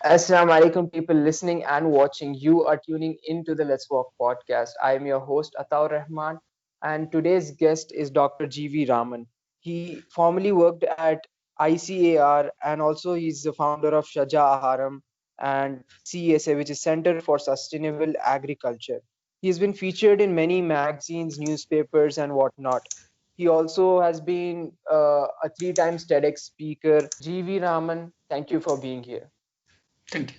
Assalamu alaikum, people listening and watching. You are tuning into the Let's Walk podcast. I am your host, Ataur Rahman, and today's guest is Dr. GV Raman. He formerly worked at ICAR and also he's the founder of Sahaja Aharam and CSA, which is Center for Sustainable Agriculture. He has been featured in many magazines, newspapers, and whatnot. He also has been a 3 times TEDx speaker. GV Raman, thank you for being here. Thank you.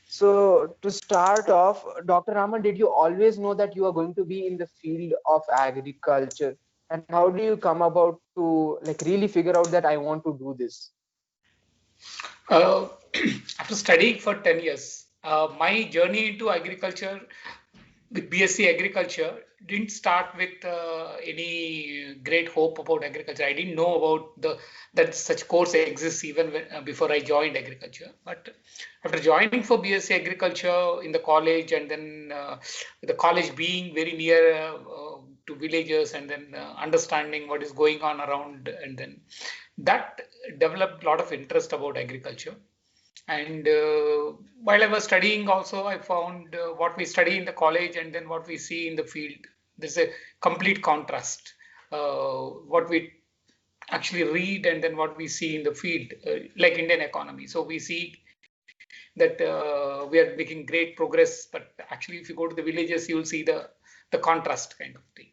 So to start off, Dr. Raman, did you always know that you are going to be in the field of agriculture? And how do you come about to really figure out that I want to do this? Uh, After studying for 10 years, my journey into agriculture with BSc Agriculture didn't start with any great hope about agriculture. I didn't know about that such course exists even before I joined agriculture. But after joining for BSc Agriculture in the college, and then the college being very near to villages, and then understanding what is going on around, and then that developed a lot of interest about agriculture. And while I was studying also, I found what we study in the college and then what we see in the field, there's a complete contrast. What we actually read and then what we see in the field, like Indian economy. So we see that we are making great progress, but actually if you go to the villages, you'll see the contrast kind of thing.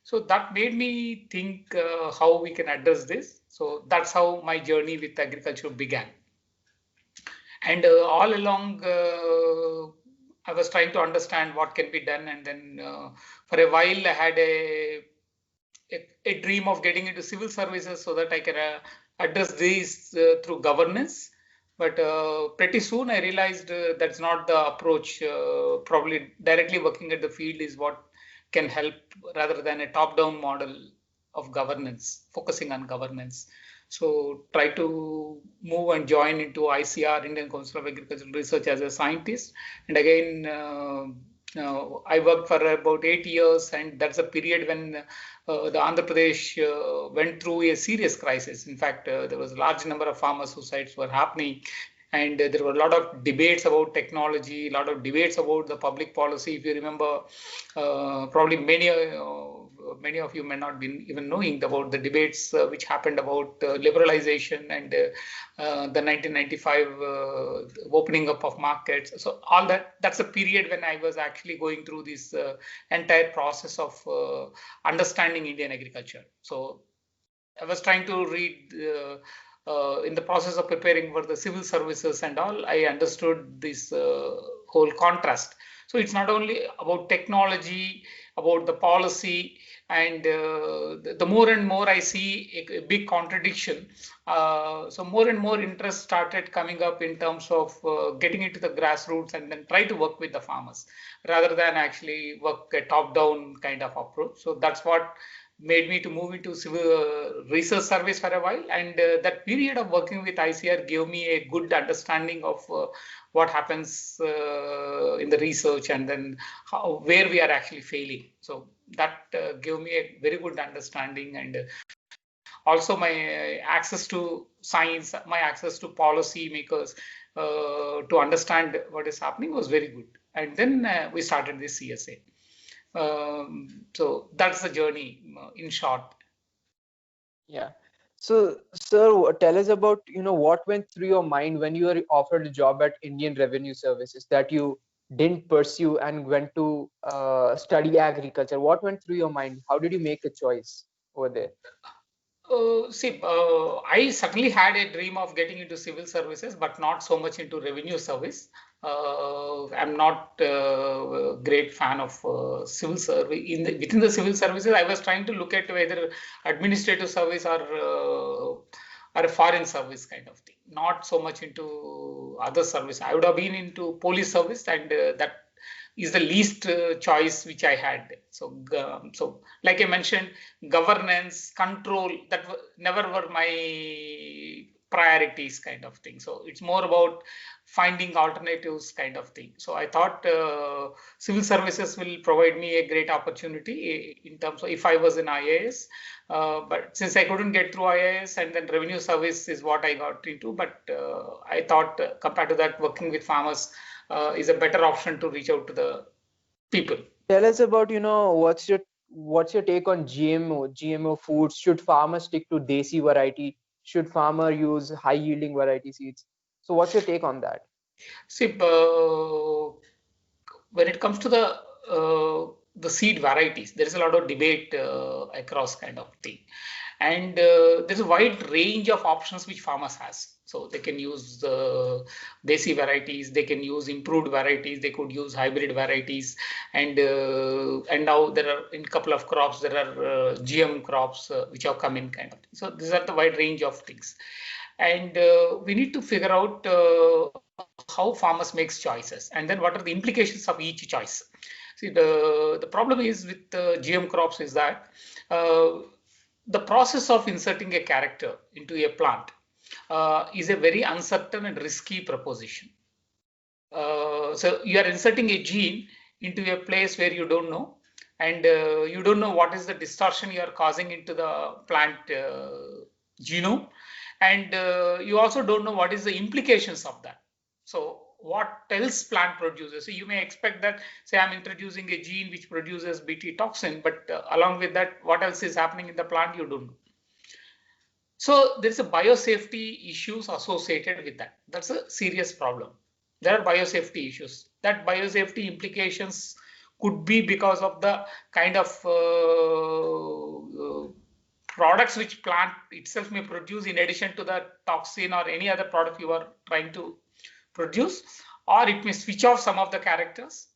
So that made me think how we can address this. So that's how my journey with agriculture began. And all along, I was trying to understand what can be done. And then for a while, I had a dream of getting into civil services so that I can address these through governance. But pretty soon I realized that's not the approach. Probably directly working at the field is what can help rather than a top-down model of governance, focusing on governance. So try to move and join into ICR, Indian Council of Agricultural Research, as a scientist. And again, I worked for about 8 years, and that's a period when the Andhra Pradesh went through a serious crisis. In fact, there was a large number of farmer suicides were happening. And there were a lot of debates about technology, a lot of debates about the public policy. If you remember, probably many of you may not be even knowing about the debates which happened about liberalization and the 1995 opening up of markets. So all that's a period when I was actually going through this entire process of understanding Indian agriculture. So I was trying to read in the process of preparing for the civil services and all, I understood this whole contrast. So it's not only about technology, about the policy, and the more and more I see a big contradiction. So more and more interest started coming up in terms of getting into the grassroots and then try to work with the farmers rather than actually work a top-down kind of approach. So that's what made me to move into civil research service for a while, and that period of working with ICR gave me a good understanding of what happens in the research and then where we are actually failing. So that gave me a very good understanding, and also my access to science, my access to policy makers to understand what is happening was very good. And then we started this CSA. So that's the journey in short. Yeah. So, sir, tell us about, what went through your mind when you were offered a job at Indian Revenue Services that you didn't pursue and went to study agriculture. What went through your mind? How did you make a choice over there? I certainly had a dream of getting into civil services, but not so much into revenue service. I'm not a great fan of civil service. Within the civil services, I was trying to look at whether administrative service or a foreign service kind of thing. Not so much into other service. I would have been into police service, and that is the least choice which I had. So like I mentioned, governance, control, that never were my priorities kind of thing. So it's more about finding alternatives kind of thing. So I thought civil services will provide me a great opportunity in terms of if I was in IAS. But since I couldn't get through IAS, and then revenue service is what I got into. But I thought compared to that, working with farmers is a better option to reach out to the people. Tell us about, what's your take on GMO foods? Should farmers stick to desi variety? Should farmer use high yielding variety seeds? So what's your take on that? See, when it comes to the seed varieties, there is a lot of debate across kind of thing, and there's a wide range of options which farmers has. So they can use desi varieties, they can use improved varieties, they could use hybrid varieties, and now there are in couple of crops there are GM crops which have come in kind of thing. So these are the wide range of things, and we need to figure out how farmers makes choices, and then what are the implications of each choice. See, the problem is with GM crops is that the process of inserting a character into a plant is a very uncertain and risky proposition. So you are inserting a gene into a place where you don't know, and you don't know what is the distortion you are causing into the plant genome, and you also don't know what is the implications of that. So what else plant produces? So you may expect that, say, I'm introducing a gene which produces Bt toxin, but along with that, what else is happening in the plant, you don't know. So there's a biosafety issues associated with that. That's a serious problem. There are biosafety issues. That biosafety implications could be because of the kind of products which plant itself may produce in addition to the toxin or any other product you are trying to produce, or it may switch off some of the characters.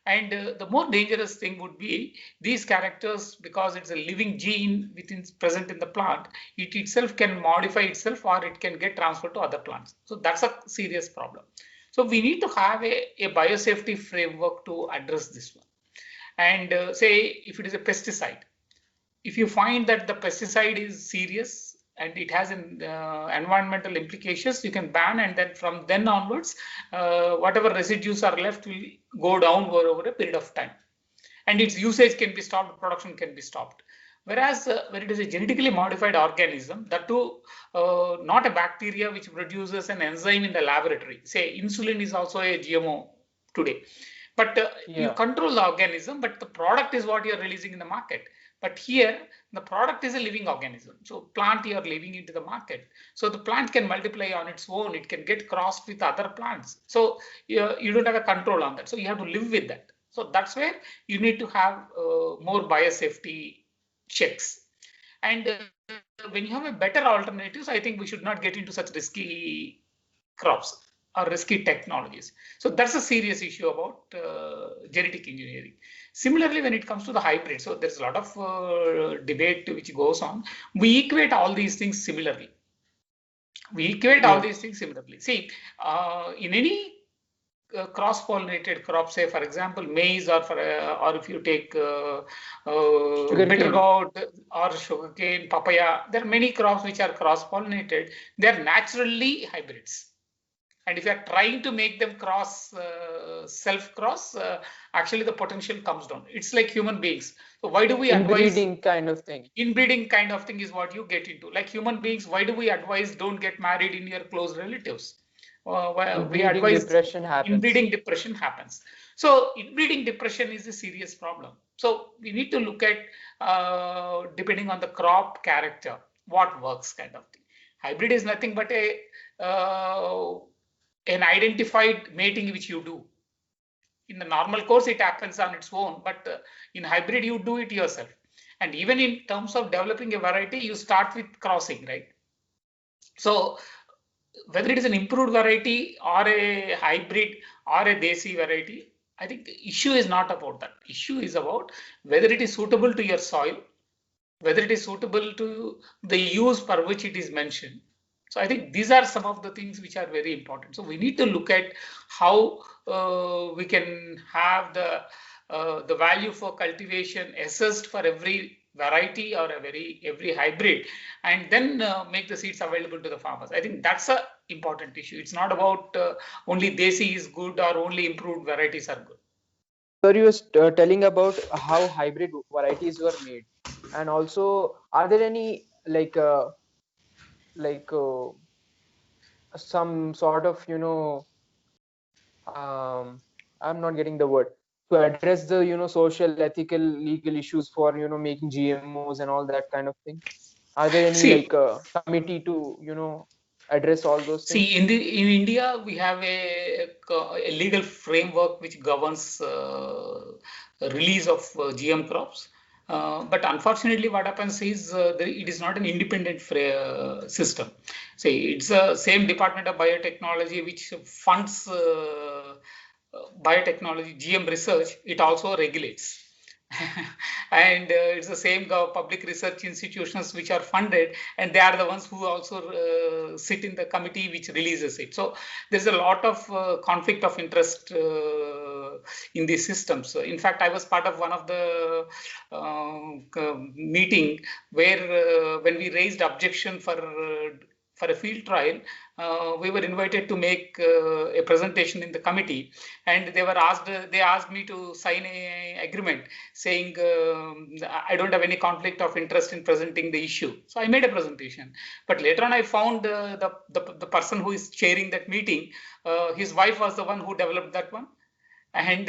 And the more dangerous thing would be these characters, because it's a living gene present in the plant, it itself can modify itself or it can get transferred to other plants. So that's a serious problem. So we need to have a biosafety framework to address this one. And say if it is a pesticide, if you find that the pesticide is serious and it has an environmental implications, you can ban, and then from then onwards, whatever residues are left will go down over a period of time, and its usage can be stopped, production can be stopped. Whereas when it is a genetically modified organism, that too not a bacteria which produces an enzyme in the laboratory. Say insulin is also a GMO today, but you control the organism, but the product is what you're releasing in the market. But here, the product is a living organism. So plant you are leaving into the market. So the plant can multiply on its own. It can get crossed with other plants. So you don't have a control on that. So you have to live with that. So that's where you need to have more biosafety checks. And when you have a better alternatives, I think we should not get into such risky crops or risky technologies. So that's a serious issue about genetic engineering. Similarly, when it comes to the hybrid, so there's a lot of debate which goes on. We equate all these things similarly. See, in any cross-pollinated crop, say for example maize, or if you take bitter gourd or sugarcane, papaya, there are many crops which are cross-pollinated. They are naturally hybrids. And if you are trying to make them self-cross, actually the potential comes down. It's like human beings. So why do we advise? Inbreeding kind of thing. Inbreeding kind of thing is what you get into. Like human beings, why do we advise don't get married in your close relatives? We advise inbreeding depression happens. So inbreeding depression is a serious problem. So we need to look at, depending on the crop character, what works kind of thing. Hybrid is nothing but an identified mating which you do. In the normal course, it happens on its own, but in hybrid, you do it yourself. And even in terms of developing a variety, you start with crossing, right? So whether it is an improved variety or a hybrid or a desi variety, I think the issue is not about that. Issue is about whether it is suitable to your soil, whether it is suitable to the use for which it is mentioned. So I think these are some of the things which are very important. So we need to look at how we can have the value for cultivation assessed for every variety or every hybrid, and then make the seeds available to the farmers. I think that's a important issue. It's not about only desi is good or only improved varieties are good. So you were telling about how hybrid varieties were made, and also are there any like some sort of I'm not getting the word, to address the social, ethical, legal issues for making GMOs and all that kind of thing? Are there any See, like committee to address all those See, things? in India, we have a legal framework which governs release of GM crops. But unfortunately, what happens is it is not an independent system. See, it's the same Department of Biotechnology which funds biotechnology, GM research. It also regulates. And it's the same public research institutions which are funded, and they are the ones who also sit in the committee which releases it. So there's a lot of conflict of interest in these systems. So in fact, I was part of one of the meeting where when we raised objection for a field trial, we were invited to make a presentation in the committee, and they asked me to sign an agreement saying I don't have any conflict of interest in presenting the issue. So I made a presentation. But later on, I found the person who is chairing that meeting, his wife was the one who developed that one, and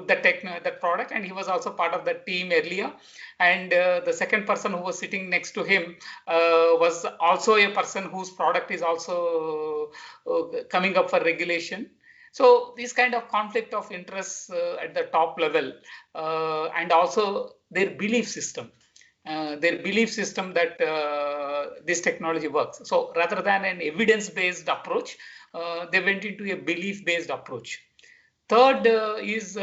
that product, and he was also part of that team earlier. And the second person who was sitting next to him was also a person whose product is also coming up for regulation. So this kind of conflict of interest at the top level, and also their belief system. That this technology works. So rather than an evidence-based approach, they went into a belief-based approach. Third is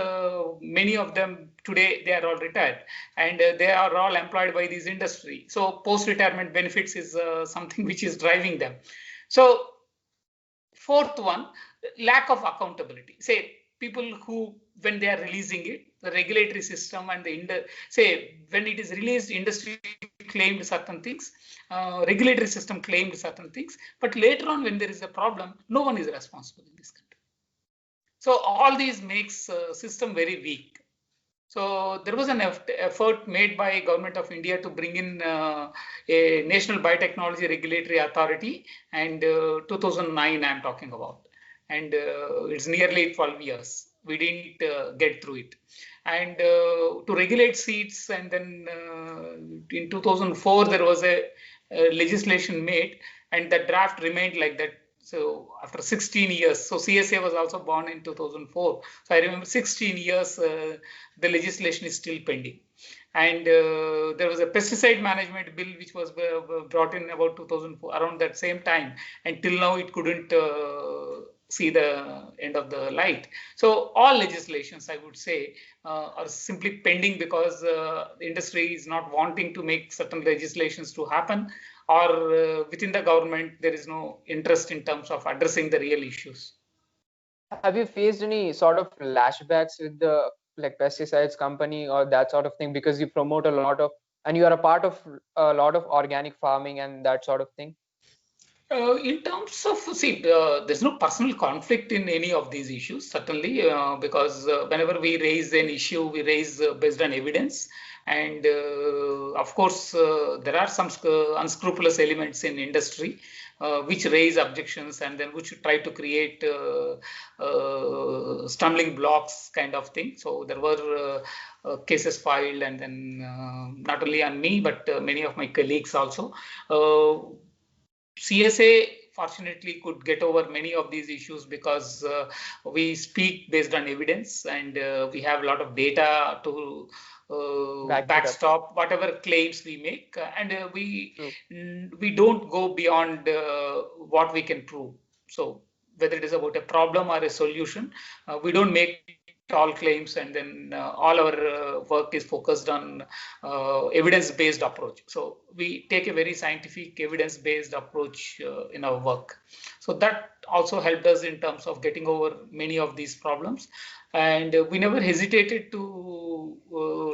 many of them today, they are all retired, and they are all employed by this industry. So post-retirement benefits is something which is driving them. So fourth one, lack of accountability. Say people who, when they are releasing it, the regulatory system and say when it is released, industry claimed certain things, regulatory system claimed certain things, but later on when there is a problem, no one is responsible in this country. So all these makes system very weak. So there was an effort made by Government of India to bring in a National Biotechnology Regulatory Authority, and 2009 I'm talking about, and it's nearly 12 years. We didn't get through it, and to regulate seeds, and then in 2004 there was a legislation made, and the draft remained like that. So after 16 years, so CSA was also born in 2004. So I remember 16 years, the legislation is still pending. And there was a pesticide management bill which was brought in about 2004, around that same time. And till now it couldn't see the end of the light. So all legislations, I would say, are simply pending because the industry is not wanting to make certain legislations to happen, or within the government, there is no interest in terms of addressing the real issues. Have you faced any sort of lashbacks with the like pesticides company or that sort of thing, because you promote a lot of, and you are a part of a lot of organic farming and that sort of thing? In terms of, see, there's no personal conflict in any of these issues, certainly, because whenever we raise an issue, we raise based on evidence. And of course, there are some unscrupulous elements in industry which raise objections and then which try to create stumbling blocks kind of thing. So there were cases filed, and then not only on me, but many of my colleagues also. CSA fortunately could get over many of these issues because we speak based on evidence, and we have a lot of data to backstop whatever claims we make, and we don't go beyond what we can prove. So whether it is about a problem or a solution, we don't make all claims, and then all our work is focused on evidence-based approach. So we take a very scientific evidence-based approach in our work. So that also helped us in terms of getting over many of these problems. And we never hesitated to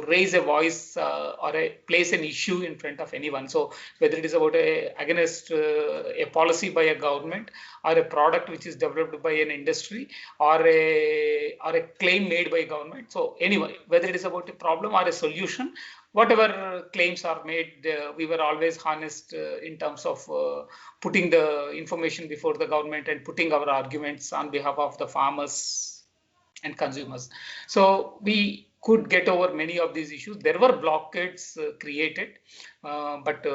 raise a voice or place an issue in front of anyone. So whether it is about against a policy by a government, or a product which is developed by an industry, or a claim made by government. So anyway, whether it is about a problem or a solution, whatever claims are made, we were always honest in terms of putting the information before the government and putting our arguments on behalf of the farmers and consumers. So we could get over many of these issues. There were blockades created, but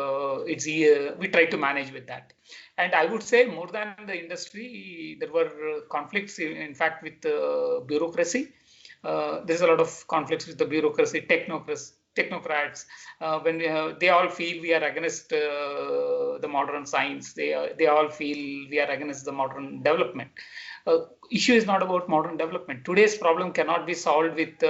we tried to manage with that. And I would say more than the industry, there were conflicts, in fact, with bureaucracy. There's a lot of conflicts with the bureaucracy, technocrats, when they all feel we are against the modern science. They all feel we are against the modern development. Issue is not about modern development. Today's problem cannot be solved with,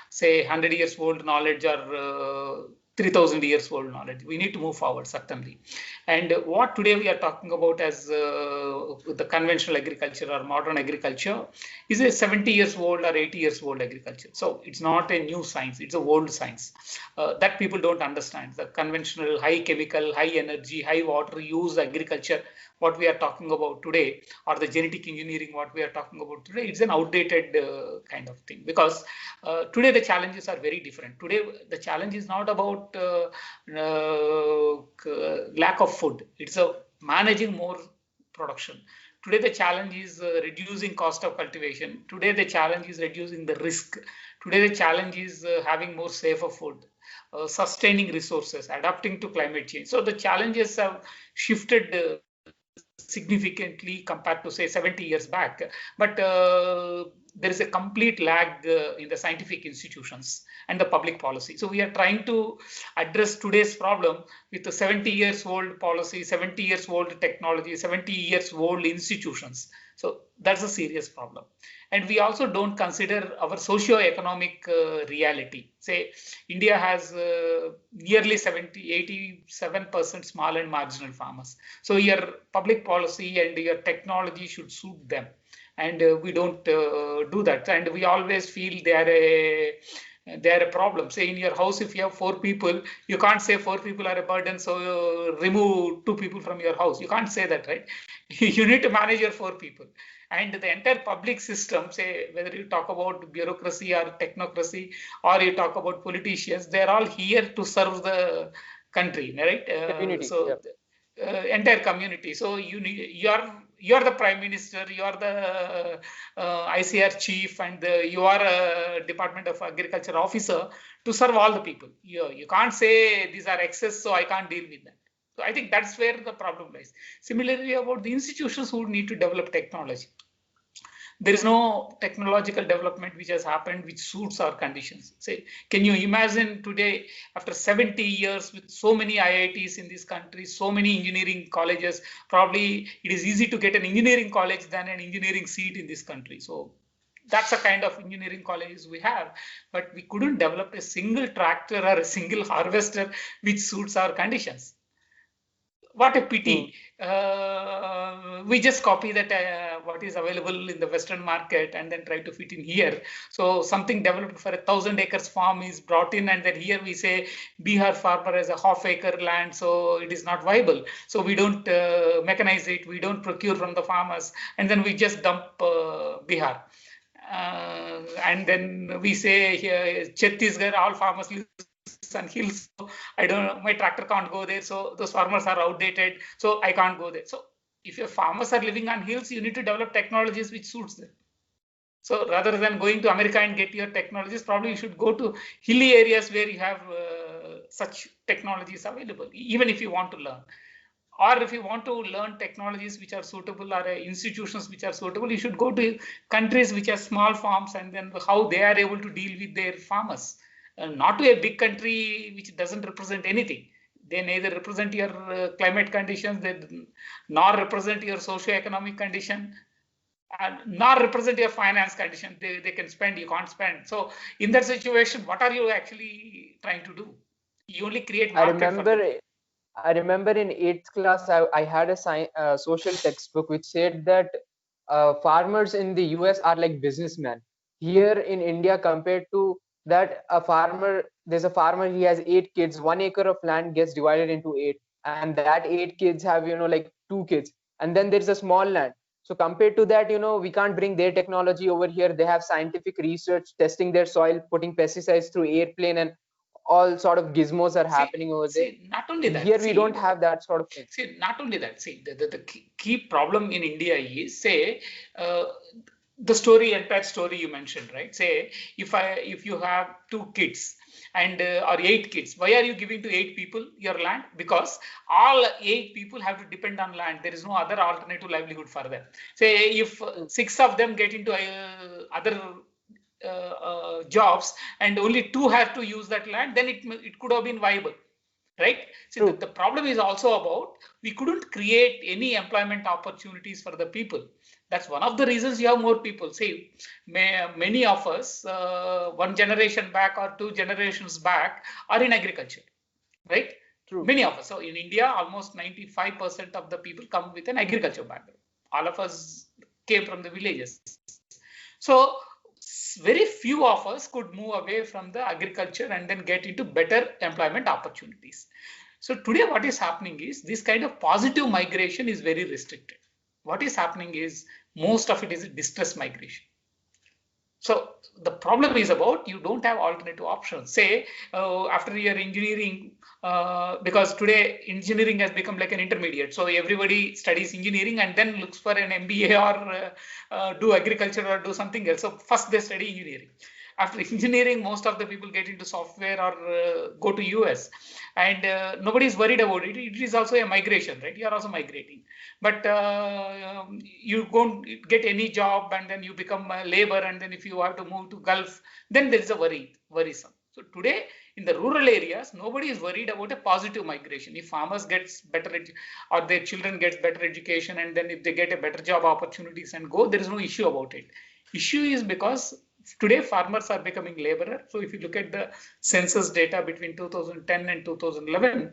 say, 100 years old knowledge or 3,000 years old knowledge. We need to move forward, certainly. And what today we are talking about as the conventional agriculture or modern agriculture is a 70 years old or 80 years old agriculture. So it's not a new science, it's a old science that people don't understand. The conventional high chemical, high energy, high water use agriculture, what we are talking about today, or the genetic engineering, what we are talking about today, it's an outdated kind of thing, because today the challenges are very different. Today, the challenge is not about lack of food. It's managing more production. Today, the challenge is reducing cost of cultivation. Today, the challenge is reducing the risk. Today, the challenge is having more safer food, sustaining resources, adapting to climate change. So the challenges have shifted significantly compared to, say, 70 years back. But there is a complete lag in the scientific institutions and the public policy. So we are trying to address today's problem with the 70 years old policy, 70 years old technology, 70 years old institutions. So that's a serious problem. And we also don't consider our socio-economic reality. Say, India has nearly 87% small and marginal farmers. So your public policy and your technology should suit them. And we don't do that. And we always feel they are a problem. Say, in your house, if you have 4 people, you can't say 4 people are a burden, so remove 2 people from your house. You can't say that, right? You need to manage your 4 people. And the entire public system, say, whether you talk about bureaucracy or technocracy, or you talk about politicians, they're all here to serve the country, right? Community. Entire community. So you're the prime minister, you're the ICR chief, and you are a Department of Agriculture officer to serve all the people. You can't say these are excess, so I can't deal with that. So I think that's where the problem lies. Similarly, about the institutions who need to develop technology. There is no technological development which has happened which suits our conditions. Say, can you imagine today, after 70 years with so many IITs in this country, so many engineering colleges, probably it is easy to get an engineering college than an engineering seat in this country. So that's the kind of engineering colleges we have, but we couldn't develop a single tractor or a single harvester which suits our conditions. What a pity. We just copy that what is available in the Western market and then try to fit in here. So something developed for 1,000 acres farm is brought in, and then here we say Bihar farmer has a half-acre land, so it is not viable. So we don't mechanize it, we don't procure from the farmers, and then we just dump Bihar. And then we say here, Chhattisgarh, all farmers live on hills, so I don't know, my tractor can't go there, so those farmers are outdated, so I can't go there. So if your farmers are living on hills, you need to develop technologies which suits them. So rather than going to America and get your technologies, probably you should go to hilly areas where you have such technologies available, even if you want to learn. Or if you want to learn technologies which are suitable, or institutions which are suitable, you should go to countries which have small farms, and then how they are able to deal with their farmers. Not to a big country which doesn't represent anything. They neither represent your climate conditions, nor represent your socio-economic condition, nor represent your finance condition. They can spend, you can't spend. So in that situation, what are you actually trying to do? You only create market for them. I remember in 8th class, I had a social textbook which said that farmers in the US are like businessmen. Here in India, compared to that, there's a farmer, he has 8 kids, 1 acre of land gets divided into eight, and that 8 kids have, like 2 kids. And then there's a small land. So compared to that, we can't bring their technology over here. They have scientific research, testing their soil, putting pesticides through airplane, and all sort of gizmos are happening over there. Not only that, Here we don't have that sort of thing. not only that, the key problem in India is, say, the entire story you mentioned, right? Say, if you have 2 kids and or 8 kids, why are you giving to 8 people your land? Because all 8 people have to depend on land. There is no other alternative livelihood for them. Say, if 6 of them get into other jobs and only 2 have to use that land, then it could have been viable, right? So the problem is also about, we couldn't create any employment opportunities for the people. That's one of the reasons you have more people. See, many of us, one generation back or 2 generations back, are in agriculture, right? True. Many of us. So in India, almost 95% of the people come with an agriculture background. All of us came from the villages. So very few of us could move away from the agriculture and then get into better employment opportunities. So today what is happening is, this kind of positive migration is very restricted. What is happening is, most of it is distress migration. So the problem is about, you don't have alternative options. Say, after your engineering, because today engineering has become like an intermediate. So everybody studies engineering and then looks for an MBA or do agriculture or do something else. So first they study engineering. After engineering, most of the people get into software or go to US, and nobody is worried about it. It is also a migration, right? You are also migrating, but you don't get any job, and then you become a labor, and then if you have to move to Gulf, then there is a worrisome. So today in the rural areas, nobody is worried about a positive migration. If farmers gets better or their children gets better education, and then if they get a better job opportunities and go, there is no issue about it. Issue is because today farmers are becoming laborer. So if you look at the census data between 2010 and 2011,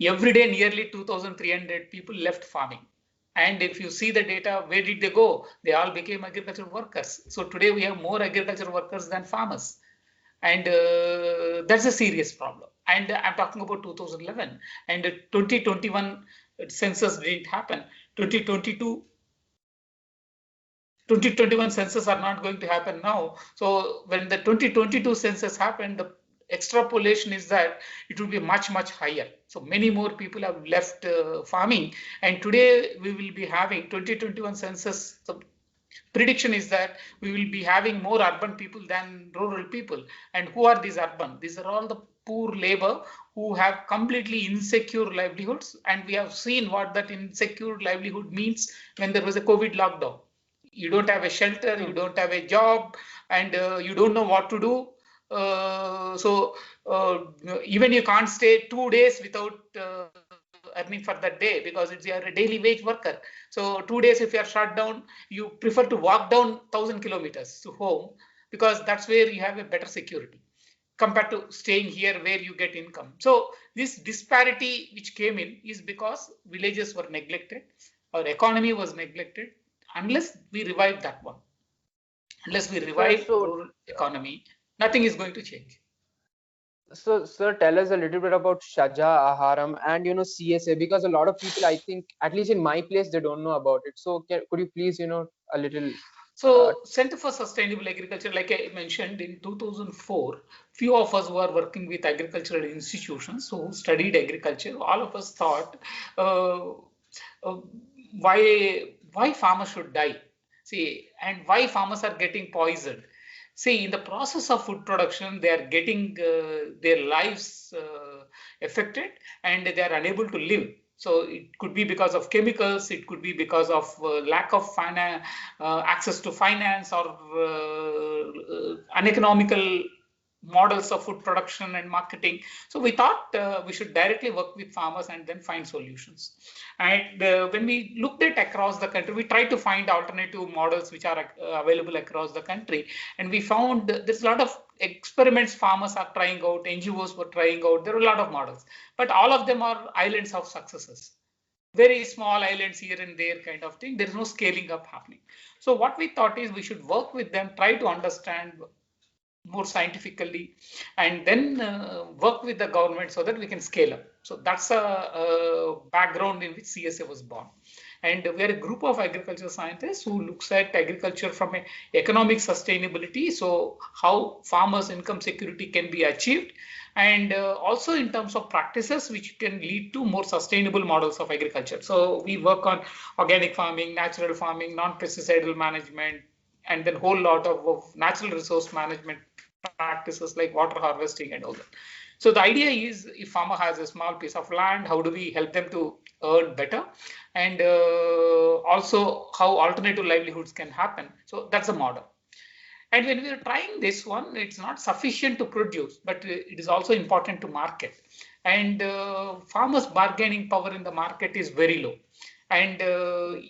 every day nearly 2,300 people left farming. And if you see the data, where did they go? They all became agricultural workers. So today we have more agricultural workers than farmers. And that's a serious problem. And I'm talking about 2011, and 2021 census didn't happen. 2021 census are not going to happen now. So when the 2022 census happened, the extrapolation is that it will be much, much higher. So many more people have left farming. And today we will be having 2021 census. The prediction is that we will be having more urban people than rural people. And who are these urban? These are all the poor labor who have completely insecure livelihoods. And we have seen what that insecure livelihood means when there was a COVID lockdown. You don't have a shelter, you don't have a job, and you don't know what to do. So even you can't stay 2 days without earning for that day, because it's you're a daily wage worker. So 2 days, if you are shut down, you prefer to walk down 1,000 kilometers to home, because that's where you have a better security compared to staying here where you get income. So this disparity which came in is because villages were neglected, our economy was neglected. Unless we revive that one, unless we revive rural economy, nothing is going to change. So, sir, tell us a little bit about Sahaja Aharam and CSA, because a lot of people, I think, at least in my place, they don't know about it. So, could you please, a little? So, Center for Sustainable Agriculture, like I mentioned, in 2004, few of us were working with agricultural institutions who studied agriculture. All of us thought, why farmers should die? See, and why farmers are getting poisoned? See, in the process of food production, they are getting their lives affected, and they are unable to live. So it could be because of chemicals, it could be because of lack of access to finance, or uneconomical models of food production and marketing. So we thought we should directly work with farmers and then find solutions. And when we looked at across the country, we tried to find alternative models which are available across the country. And we found there's a lot of experiments farmers are trying out, NGOs were trying out. There are a lot of models, but all of them are islands of successes. Very small islands here and there kind of thing. There is no scaling up happening. So what we thought is we should work with them, try to understand more scientifically, and then work with the government so that we can scale up. So that's a background in which CSA was born. And we are a group of agriculture scientists who looks at agriculture from an economic sustainability. So how farmers' income security can be achieved, and also in terms of practices which can lead to more sustainable models of agriculture. So we work on organic farming, natural farming, non-pesticidal management, and then whole lot of natural resource management practices like water harvesting and all that. So the idea is, if farmer has a small piece of land, how do we help them to earn better? And also how alternative livelihoods can happen. So that's a model. And when we are trying this one, it's not sufficient to produce, but it is also important to market. And farmers' bargaining power in the market is very low. And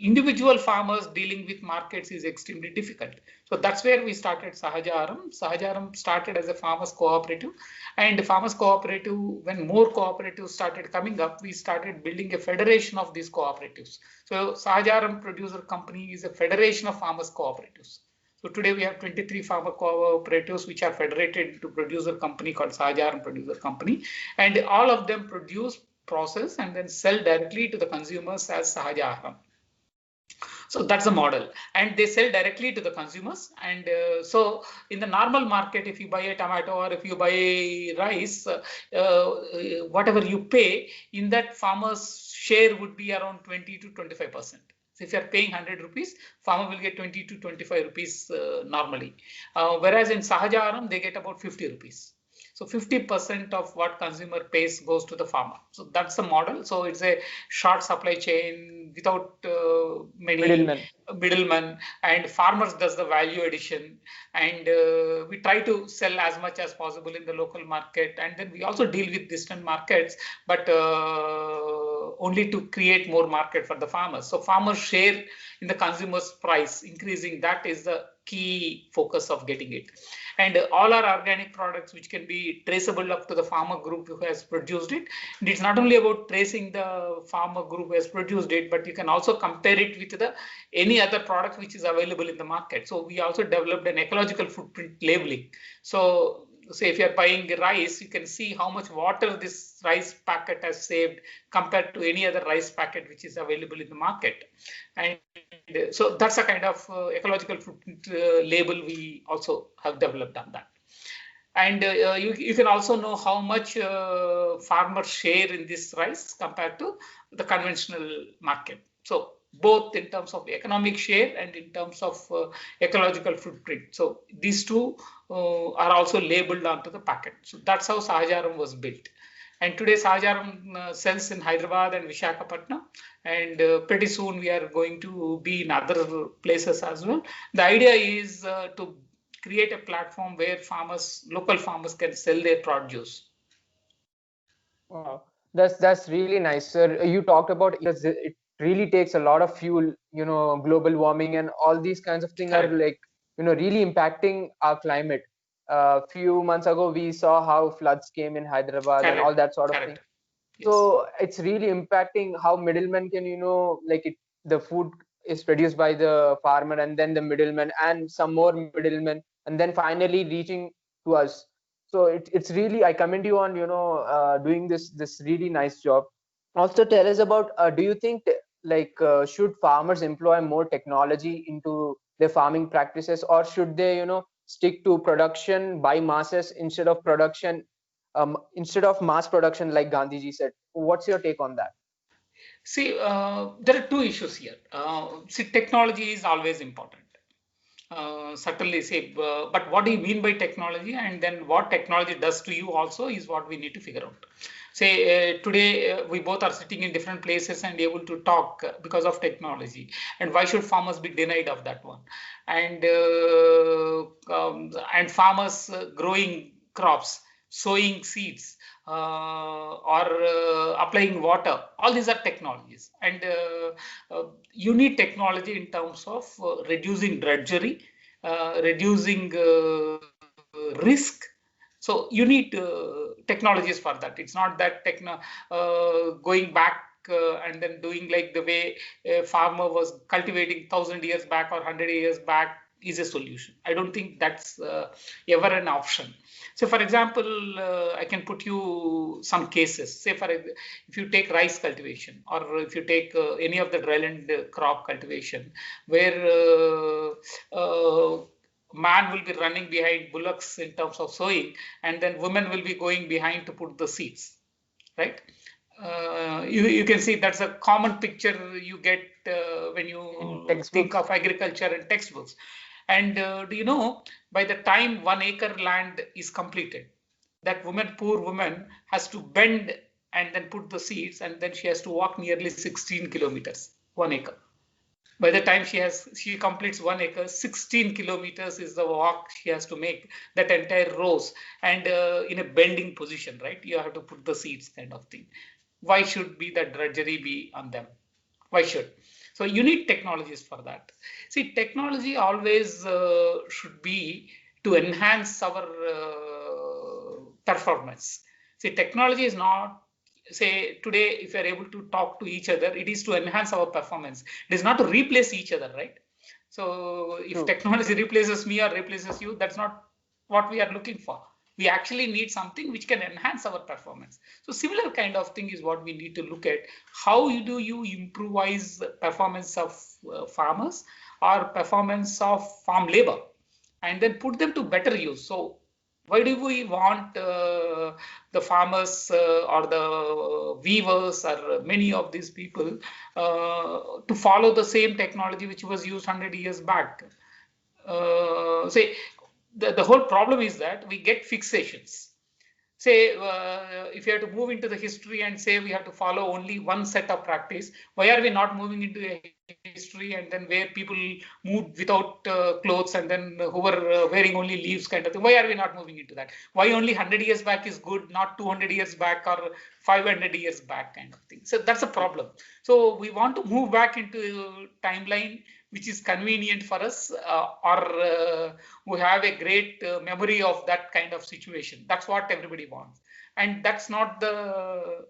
individual farmers dealing with markets is extremely difficult. So that's where we started Sahaja Aharam. Sahaja Aharam started as a farmers cooperative, and farmers cooperative, when more cooperatives started coming up, we started building a federation of these cooperatives. So Sahaja Aharam Producer Company is a federation of farmers cooperatives. So today we have 23 farmer cooperatives which are federated into producer company called Sahaja Aharam Producer Company, and all of them produce, process, and then sell directly to the consumers as Sahaja Aharam. So that's the model, and they sell directly to the consumers. And so in the normal market, if you buy a tomato or if you buy rice, whatever you pay, in that farmer's share would be around 20 to 25%. So if you are paying 100 rupees, farmer will get 20 to 25 rupees normally. Whereas in Sahaja Aharam, they get about 50 rupees. So 50% of what consumer pays goes to the farmer. So that's the model. So it's a short supply chain without many middlemen, and farmers does the value addition. And we try to sell as much as possible in the local market. And then we also deal with distant markets, but only to create more market for the farmers. So farmers share in the consumer's price, increasing that is the key focus of getting it. And all our organic products which can be traceable up to the farmer group who has produced it. And it's not only about tracing the farmer group who has produced it, but you can also compare it with the any other product which is available in the market. So we also developed an ecological footprint labeling. So say if you're buying rice, you can see how much water this rice packet has saved compared to any other rice packet which is available in the market. And so that's a kind of ecological footprint label we also have developed on that. And you can also know how much farmers share in this rice compared to the conventional market. So both in terms of economic share and in terms of ecological footprint. So these two are also labeled onto the packet. So that's how Sahaja Aharam was built. And today Sahaja Aharam sells in Hyderabad and Visakhapatnam, and pretty soon we are going to be in other places as well. The idea is to create a platform where farmers, local farmers, can sell their produce. Wow, that's really nice, sir. You talked about it really takes a lot of fuel, global warming and all these kinds of things are like, really impacting our climate. A few months ago, we saw how floods came in Hyderabad and all that sort of thing. Yes. So it's really impacting how middlemen can, the food is produced by the farmer and then the middleman and some more middlemen and then finally reaching to us. So it's really, I commend you on, doing this really nice job. Also tell us about, do you think should farmers employ more technology into their farming practices, or should they, stick to production by masses instead of instead of mass production, like Gandhiji said? What's your take on that? See, there are two issues here. See, technology is always important. Certainly, say, but what do you mean by technology, and then what technology does to you also is what we need to figure out. Say today we both are sitting in different places and able to talk because of technology, and why should farmers be denied of that one? And farmers growing crops, sowing seeds, or applying water. All these are technologies, and you need technology in terms of reducing drudgery, reducing risk. So you need technologies for that. It's not that going back and then doing like the way a farmer was cultivating 1,000 years back or 100 years back is a solution. I don't think that's ever an option. So, for example, I can put you some cases. Say, if you take rice cultivation, or if you take any of the dryland crop cultivation, where man will be running behind bullocks in terms of sowing, and then women will be going behind to put the seeds, right? You can see that's a common picture you get when you think of agriculture in textbooks. And do you know, by the time 1 acre land is completed, that woman, poor woman, has to bend and then put the seeds, and then she has to walk nearly 16 kilometers, 1 acre. By the time she completes 1 acre, 16 kilometers is the walk she has to make, that entire rows, and in a bending position, right? You have to put the seeds, kind of thing. Why should be that drudgery be on them? Why should? So you need technologies for that. See, technology always should be to enhance our performance. See, technology is not, say today, if you're able to talk to each other, it is to enhance our performance. It is not to replace each other, right? So if technology replaces me or replaces you, that's not what we are looking for. We actually need something which can enhance our performance. So similar kind of thing is what we need to look at. How do you improvise the performance of farmers or performance of farm labor, and then put them to better use? So why do we want the farmers or the weavers or many of these people to follow the same technology which was used 100 years back? Say, the whole problem is that we get fixations. Say, if you have to move into the history and say we have to follow only one set of practice, why are we not moving into a history and then where people moved without clothes, and then who were wearing only leaves, kind of thing? Why are we not moving into that? Why only 100 years back is good, not 200 years back or 500 years back, kind of thing? So that's a problem. So we want to move back into timeline which is convenient for us, or we have a great memory of that kind of situation. That's what everybody wants. And that's not the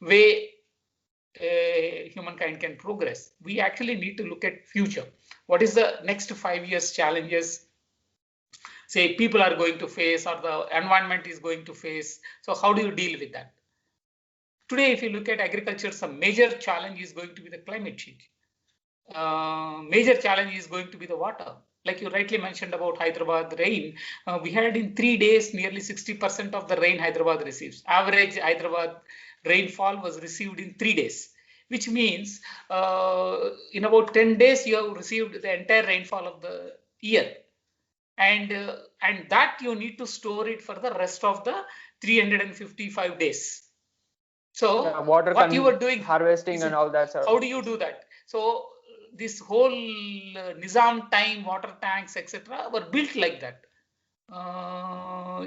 way humankind can progress. We actually need to look at future. What is the next 5 years challenges, say, people are going to face, or the environment is going to face? So how do you deal with that? Today, if you look at agriculture, some major challenge is going to be the climate change. Major challenge is going to be the water. Like you rightly mentioned about Hyderabad rain, we had in 3 days nearly 60% of the rain Hyderabad receives. Average Hyderabad rainfall was received in 3 days, which means in about 10 days you have received the entire rainfall of the year, and that you need to store it for the rest of the 355 days. So what you were doing, harvesting and all that. How do you do that? So this whole Nizam time water tanks, etc., were built like that.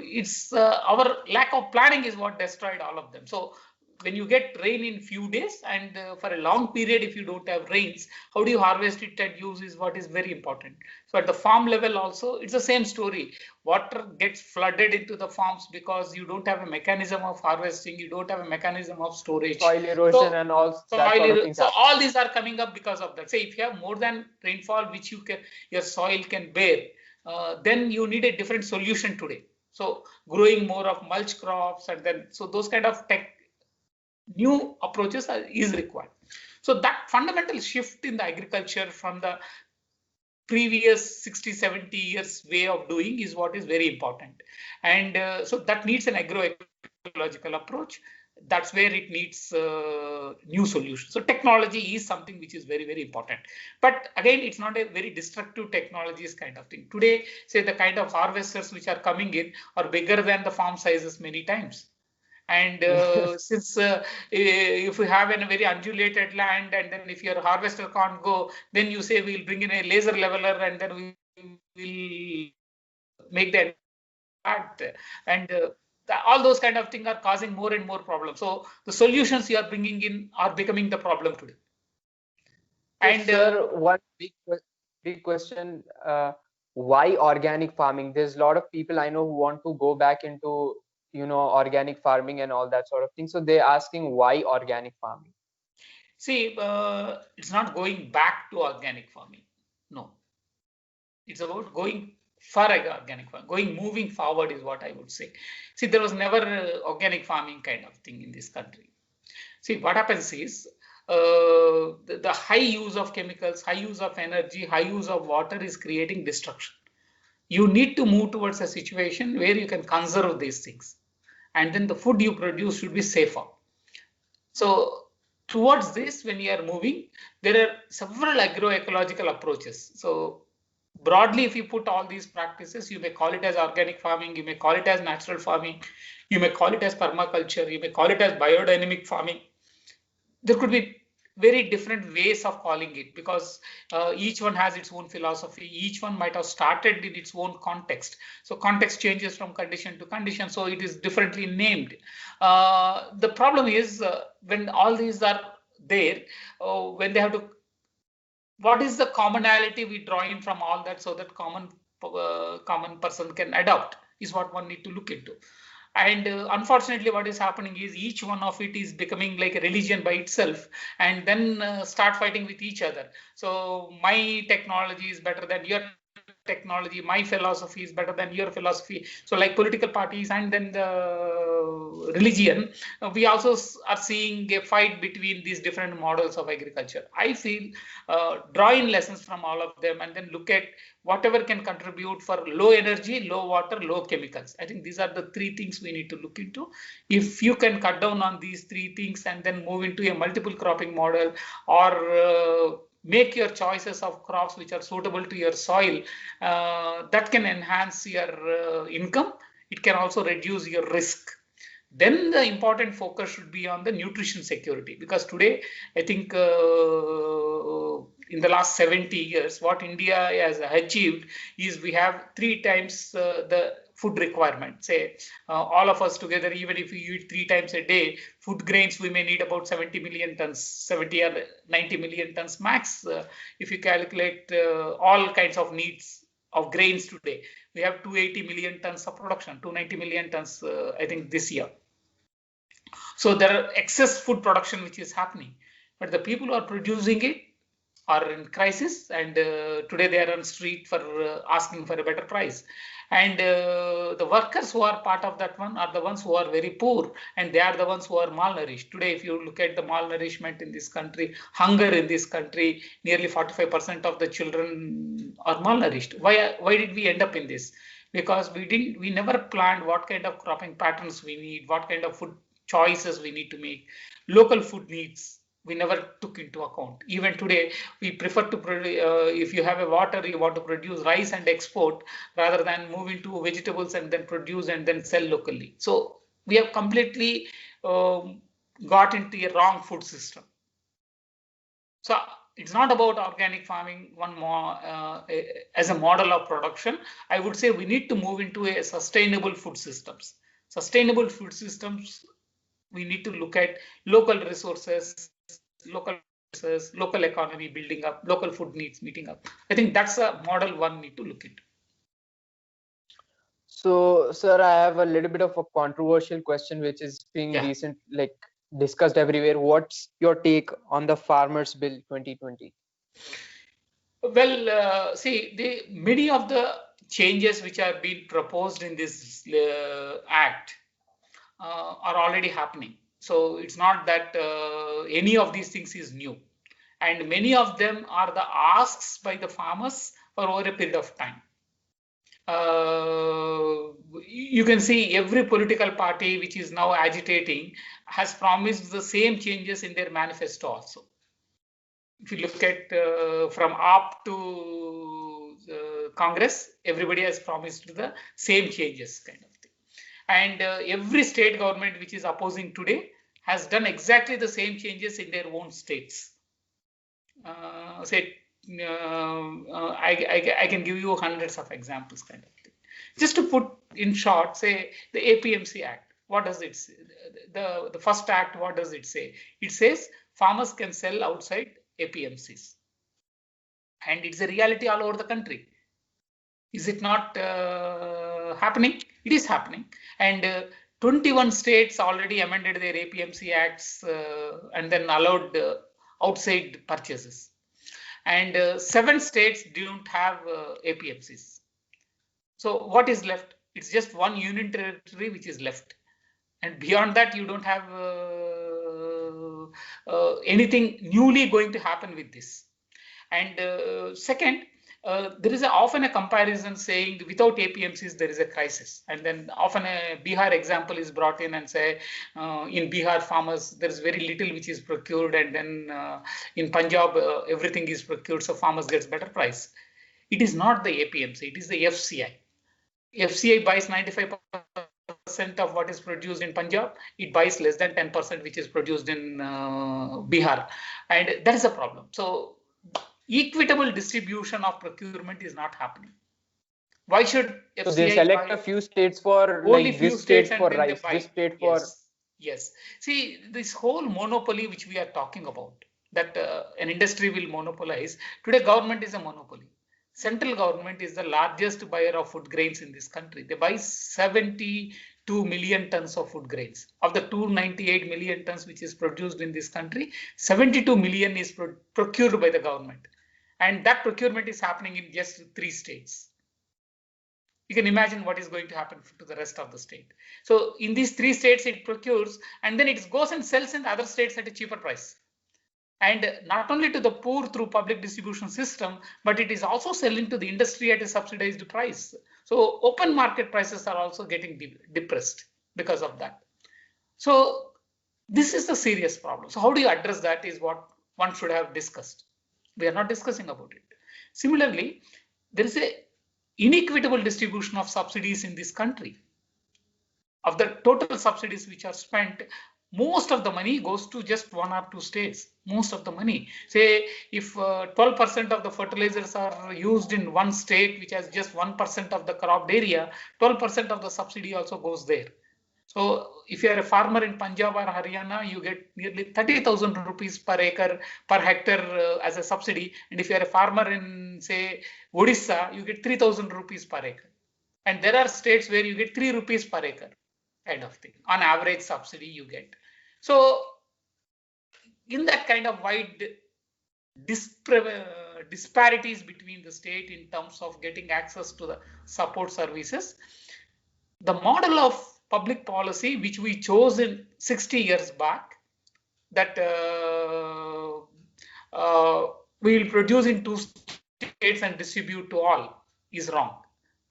It's our lack of planning is what destroyed all of them. So when you get rain in few days, and for a long period, if you don't have rains, how do you harvest it and use is what is very important. So at the farm level also, it's the same story. Water gets flooded into the farms because you don't have a mechanism of harvesting, you don't have a mechanism of storage. Soil erosion and all that sort of things. So all these are coming up because of that. Say if you have more than rainfall which your soil can bear, then you need a different solution today. So growing more of mulch crops, and then so those kind of new approaches is required. So that fundamental shift in the agriculture from the previous 60-70 years way of doing is what is very important. And so that needs an agroecological approach. That's where it needs new solutions. So technology is something which is very, very important. But again, it's not a very destructive technologies kind of thing. Today, say the kind of harvesters which are coming in are bigger than the farm sizes many times. And since if you have a very undulated land, and then if your harvester can't go, then you say we'll bring in a laser leveler, and then we will make the and all those kind of things are causing more and more problems. So the solutions you are bringing in are becoming the problem today. So, And sir, one big question: why organic farming? There's a lot of people I know who want to go back into, organic farming and all that sort of thing. So they're asking why organic farming. see, it's not going back to organic farming. No, it's about going for organic farming, moving forward is what I would say. See, there was never organic farming kind of thing in this country. See, what happens is the high use of chemicals, high use of energy, high use of water is creating destruction. You need to move towards a situation where you can conserve these things. And then the food you produce should be safer. So towards this, when you are moving, there are several agroecological approaches. So broadly, if you put all these practices, you may call it as organic farming, you may call it as natural farming, you may call it as permaculture, you may call it as biodynamic farming. There could be very different ways of calling it, because each one has its own philosophy. Each one might have started in its own context. So context changes from condition to condition. So it is differently named. The problem is when all these are there, when they have to, what is the commonality we draw in from all that, so that common person can adopt, is what one need to look into. And unfortunately, what is happening is each one of it is becoming like a religion by itself, and then start fighting with each other. So my technology is better than your technology, my philosophy is better than your philosophy. So like political parties and then the religion, we also are seeing a fight between these different models of agriculture. I feel draw in lessons from all of them and then look at whatever can contribute for low energy, low water, low chemicals. I think these are the three things we need to look into. If you can cut down on these three things and then move into a multiple cropping model, or make your choices of crops which are suitable to your soil, that can enhance your income. It can also reduce your risk. Then the important focus should be on the nutrition security, because today I think in the last 70 years, what India has achieved is we have 3 times the food requirement. Say all of us together, even if we eat 3 times a day, food grains we may need about 70 million tons, 70 or 90 million tons max. If you calculate all kinds of needs of grains today, we have 280 million tons of production, 290 million tons, I think this year. So there are excess food production which is happening, but the people who are producing it are in crisis, and today they are on street for asking for a better price. And the workers who are part of that one are the ones who are very poor, and they are the ones who are malnourished. Today, if you look at the malnourishment in this country, hunger in this country, nearly 45% of the children are malnourished. Why did we end up in this? Because we never planned what kind of cropping patterns we need, what kind of food choices we need to make, local food needs we never took into account. Even today, we prefer to if you have a water, you want to produce rice and export rather than move into vegetables and then produce and then sell locally. So we have completely got into a wrong food system. So it's not about organic farming one more as a model of production. I would say we need to move into a sustainable food systems. Sustainable food systems, we need to look at local resources, local economy building up, local food needs meeting up. I think that's a model one need to look into. So, sir, I have a little bit of a controversial question, which is being discussed everywhere. What's your take on the Farmers Bill 2020? Well, see, many of the changes which are being proposed in this act are already happening. So it's not that any of these things is new. And many of them are the asks by the farmers for over a period of time. You can see every political party which is now agitating has promised the same changes in their manifesto also. If you look at from up to Congress, everybody has promised the same changes kind of thing. And every state government which is opposing today has done exactly the same changes in their own states. I can give you hundreds of examples kind of thing. Just to put in short, say the APMC Act. What does it say? The first act, what does it say? It says farmers can sell outside APMCs. And it's a reality all over the country. Is it not happening? It is happening. And 21 states already amended their APMC acts and then allowed outside purchases. And 7 states don't have APMCs. So what is left? It's just one union territory which is left. And beyond that, you don't have anything newly going to happen with this. And second, there is often a comparison saying without APMCs there is a crisis, and then often a Bihar example is brought in and say in Bihar farmers there is very little which is procured, and then in Punjab everything is procured, so farmers gets better price. It is not the APMC, it is the FCI. FCI buys 95% of what is produced in Punjab. It buys less than 10% which is produced in Bihar, and that is a problem. So equitable distribution of procurement is not happening. Why should FCI so they select a few states for only like few this states state and for then rice, they buy? this state for Yes. See, this whole monopoly which we are talking about, that an industry will monopolize. Today, government is a monopoly. Central government is the largest buyer of food grains in this country. They buy 72 million tons of food grains. Of the 298 million tons which is produced in this country, 72 million is procured by the government. And that procurement is happening in just 3 states. You can imagine what is going to happen to the rest of the state. So in these 3 states, it procures and then it goes and sells in the other states at a cheaper price. And not only to the poor through public distribution system, but it is also selling to the industry at a subsidized price. So open market prices are also getting depressed because of that. So this is the serious problem. So how do you address that is what one should have discussed. We are not discussing about it. Similarly, there is a inequitable distribution of subsidies in this country. Of the total subsidies which are spent, most of the money goes to just 1 or 2 states. Most of the money. Say if 12% of the fertilizers are used in one state which has just 1% of the cropped area, 12% of the subsidy also goes there. So if you are a farmer in Punjab or Haryana, you get nearly 30,000 rupees per acre, per hectare as a subsidy. And if you are a farmer in, say, Odisha, you get 3,000 rupees per acre. And there are states where you get 3 rupees per acre kind of thing. On average subsidy you get. So in that kind of wide disparities between the state in terms of getting access to the support services, the model of public policy which we chose in 60 years back, that we will produce in 2 states and distribute to all, is wrong.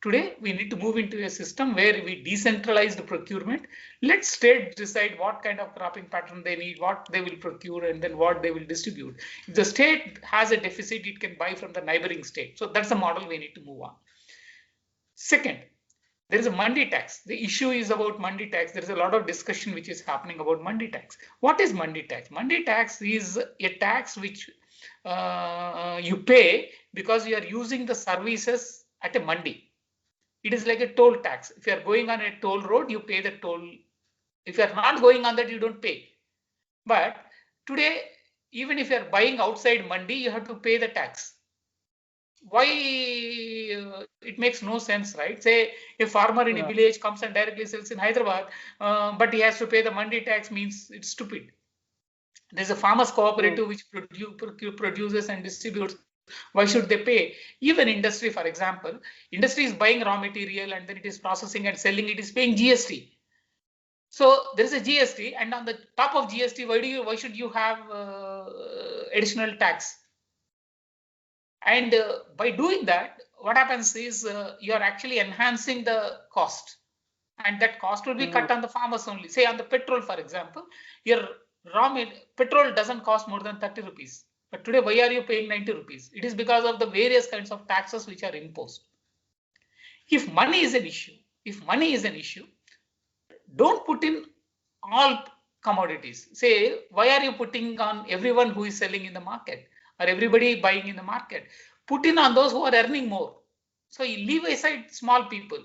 Today, we need to move into a system where we decentralize the procurement. Let states decide what kind of cropping pattern they need, what they will procure, and then what they will distribute. If the state has a deficit, it can buy from the neighboring state. So that's the model we need to move on. Second, there is a mandi tax. The issue is about mandi tax. There is a lot of discussion which is happening about mandi tax. What is mandi tax? Mandi tax is a tax which you pay because you are using the services at a mandi. It is like a toll tax. If you are going on a toll road, you pay the toll. If you are not going on that, you don't pay. But today, even if you are buying outside mandi, you have to pay the tax. Why? It makes no sense, right? Say a farmer in a village comes and directly sells in Hyderabad, but he has to pay the mandi tax, means it's stupid. There's a farmers cooperative which produces and distributes. Why should they pay? Even industry, for example, industry is buying raw material and then it is processing and selling, it is paying GST. So there is a GST, and on the top of GST, why should you have additional tax? And by doing that, what happens is you are actually enhancing the cost, and that cost will be cut on the farmers only. Say on the petrol, for example, your petrol doesn't cost more than 30 rupees. But today, why are you paying 90 rupees? It is because of the various kinds of taxes which are imposed. If money is an issue, don't put in all commodities. Say, why are you putting on everyone who is selling in the market or everybody buying in the market? Put in on those who are earning more. So you leave aside small people.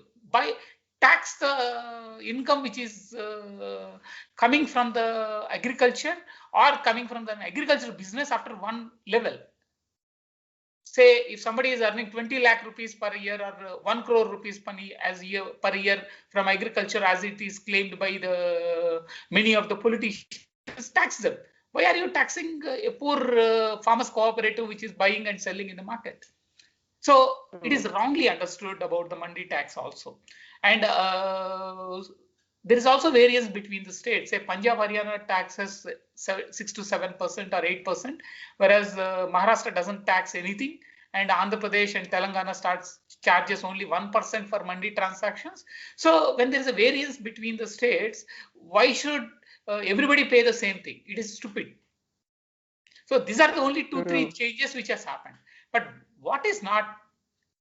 tax the income which is coming from the agriculture or coming from the agricultural business after one level. Say if somebody is earning 20 lakh rupees per year or 1 crore rupees per year from agriculture, as it is claimed by the many of the politicians, tax them. Why are you taxing a poor farmers cooperative which is buying and selling in the market? So it is wrongly understood about the mandi tax also. And there is also variance between the states. Say Punjab, Haryana taxes 6 to 7% or 8%, whereas Maharashtra doesn't tax anything, and Andhra Pradesh and Telangana charges only 1% for mandi transactions. So when there is a variance between the states, why should everybody pay the same thing? It is stupid. So these are the only 2-3 changes which has happened. But what is not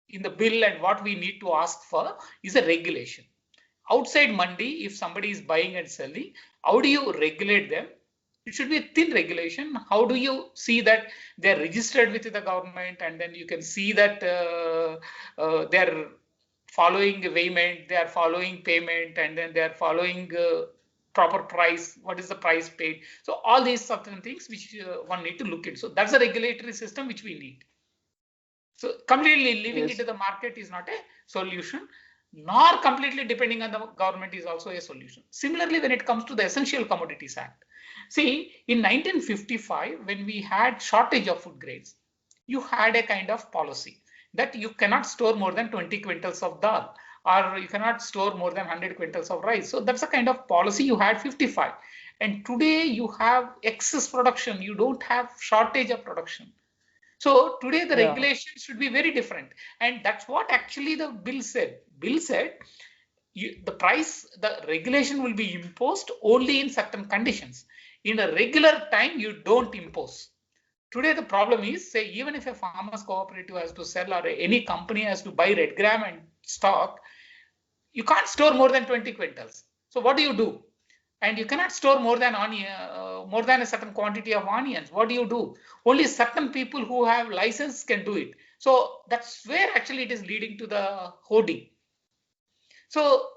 in the bill and what we need to ask for is a regulation. Outside mandi, if somebody is buying and selling, how do you regulate them? It should be a thin regulation. How do you see that they're registered with the government, and then you can see that they're following payment, they are following payment, and then they are following proper price, what is the price paid. So all these certain things which one need to look at. So that's a regulatory system which we need. So completely leaving it to the market is not a solution, nor completely depending on the government is also a solution. Similarly, when it comes to the Essential Commodities Act, see, in 1955, when we had shortage of food grains, you had a kind of policy that you cannot store more than 20 quintals of dal, or you cannot store more than 100 quintals of rice. So that's the kind of policy you had 55. And today you have excess production. You don't have shortage of production. So today the regulation should be very different. And that's what actually the bill said. Bill said the regulation will be imposed only in certain conditions. In a regular time, you don't impose. Today, the problem is, say, even if a farmers cooperative has to sell or any company has to buy red gram and stock, you can't store more than 20 quintals. So what do? And you cannot store more than a certain quantity of onions. What do? Only certain people who have license can do it. So that's where actually it is leading to the hoarding. So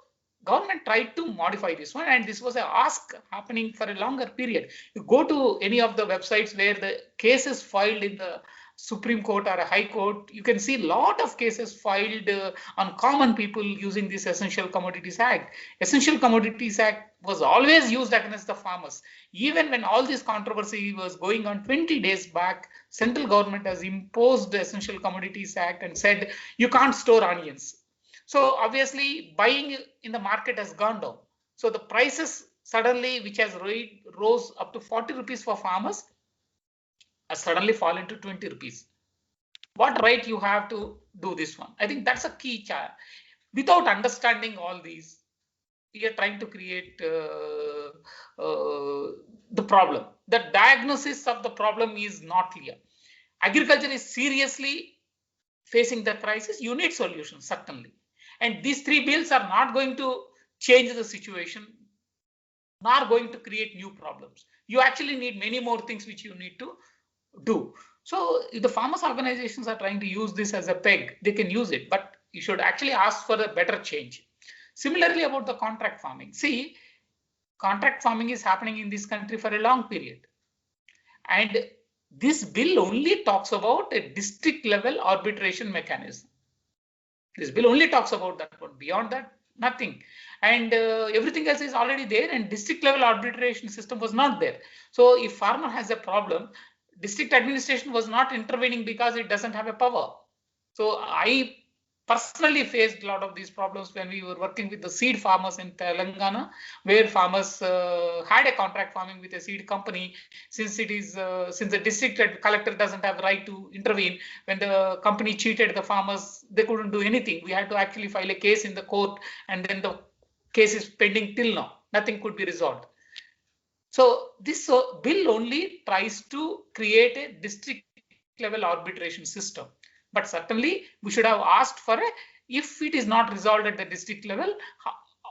government tried to modify this one, and this was a ask happening for a longer period. You go to any of the websites where the cases filed in the Supreme Court or a High Court, you can see a lot of cases filed on common people using this Essential Commodities Act. Essential Commodities Act was always used against the farmers. Even when all this controversy was going on 20 days back, central government has imposed the Essential Commodities Act and said you can't store onions. So obviously buying in the market has gone down. So the prices suddenly, which has rose up to 40 rupees for farmers, has suddenly fallen to 20 rupees. What right you have to do this one? I think that's a key challenge. Without understanding all these, we are trying to create the problem. The diagnosis of the problem is not clear. Agriculture is seriously facing the crisis. You need solutions, certainly. And these 3 bills are not going to change the situation, nor going to create new problems. You actually need many more things which you need to do. So if the farmers organizations are trying to use this as a peg, they can use it, but you should actually ask for a better change. Similarly, about the contract farming. See, contract farming is happening in this country for a long period. And this bill only talks about a district level arbitration mechanism. This bill only talks about that one. Beyond that, nothing. And everything else is already there, and district level arbitration system was not there. So if farmer has a problem, district administration was not intervening because it doesn't have a power. So I personally faced a lot of these problems when we were working with the seed farmers in Telangana, where farmers had a contract farming with a seed company. Since it is since the district collector doesn't have right to intervene, when the company cheated the farmers, they couldn't do anything. We had to actually file a case in the court, and then the case is pending till now. Nothing could be resolved. So this bill only tries to create a district level arbitration system. But certainly we should have asked for if it is not resolved at the district level,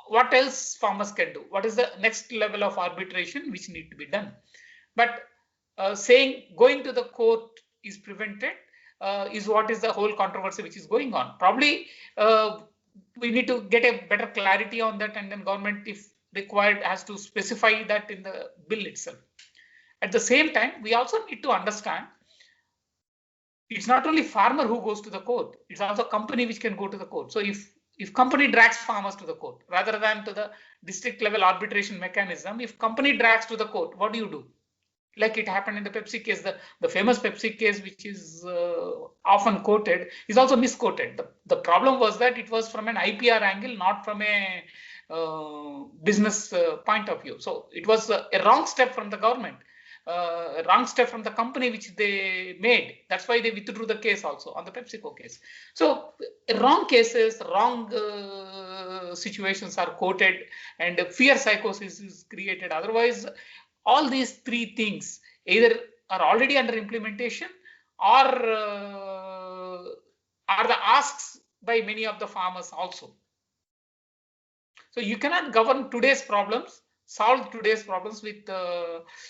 what else farmers can do? What is the next level of arbitration which need to be done? But saying going to the court is prevented is what is the whole controversy which is going on. Probably we need to get a better clarity on that, and then government, if required, has to specify that in the bill itself. At the same time, we also need to understand it's not only farmer who goes to the court, it's also company which can go to the court. So if company drags farmers to the court rather than to the district level arbitration mechanism, if company drags to the court, what do you do? Like it happened in the Pepsi case, the famous Pepsi case, which is often quoted, is also misquoted. The problem was that it was from an IPR angle, not from a business point of view. So it was a wrong step from the government, a wrong step from the company which they made. That's why they withdrew the case also on the PepsiCo case. So wrong cases, wrong situations are quoted, and fear psychosis is created. Otherwise, all these three things either are already under implementation or are the asks by many of the farmers also. So you cannot govern today's problems, solve today's problems with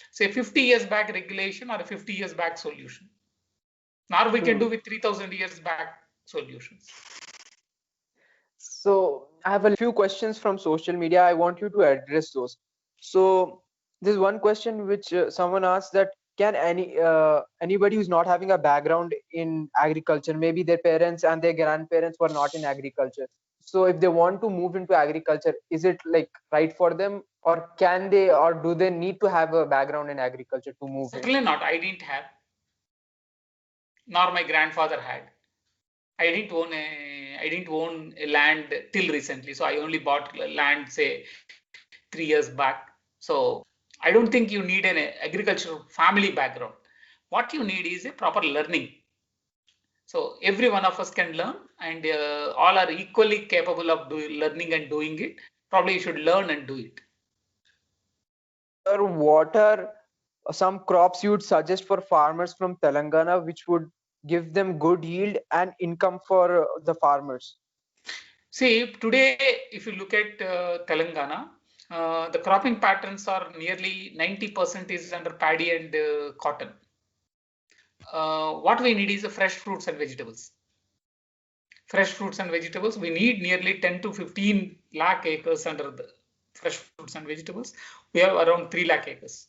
say 50 years back regulation or a 50 years back solution. Nor we can do with 3000 years back solutions. So I have a few questions from social media. I want you to address those. So there's one question which someone asked, that can anybody who's not having a background in agriculture, maybe their parents and their grandparents were not in agriculture, so if they want to move into agriculture, is it like right for them, or can they, or do they need to have a background in agriculture to move in? Certainly not. I didn't have, nor my grandfather had. I didn't own a land till recently. So I only bought land, say, 3 years back. So I don't think you need an agricultural family background. What you need is a proper learning. So every one of us can learn, and all are equally capable of learning and doing it. Probably you should learn and do it. Sir, what are some crops you would suggest for farmers from Telangana which would give them good yield and income for the farmers? See, today, if you look at Telangana, the cropping patterns are nearly 90% is under paddy and cotton. What we need is fresh fruits and vegetables. Fresh fruits and vegetables, we need nearly 10 to 15 lakh acres under the fresh fruits and vegetables. We have around 3 lakh acres.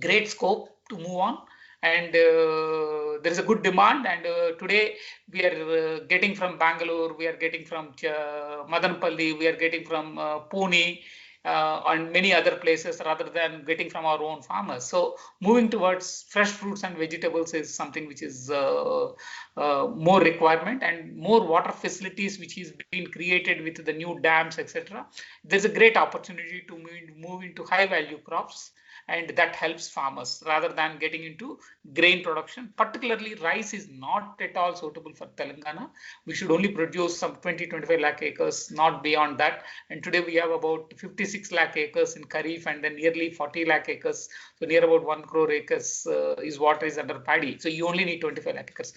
Great scope to move on, and there is a good demand. And today we are getting from Bangalore, we are getting from Madanpalli, we are getting from Pune, and many other places, rather than getting from our own farmers. So moving towards fresh fruits and vegetables is something which is more requirement, and more water facilities which is being created with the new dams, etc. There's a great opportunity to move into high value crops, and that helps farmers rather than getting into grain production. Particularly rice is not at all suitable for Telangana. We should only produce some 20-25 lakh acres, not beyond that. And today we have about 56 lakh acres in Kharif, and then nearly 40 lakh acres. So near about 1 crore acres is what is under paddy. So you only need 25 lakh acres.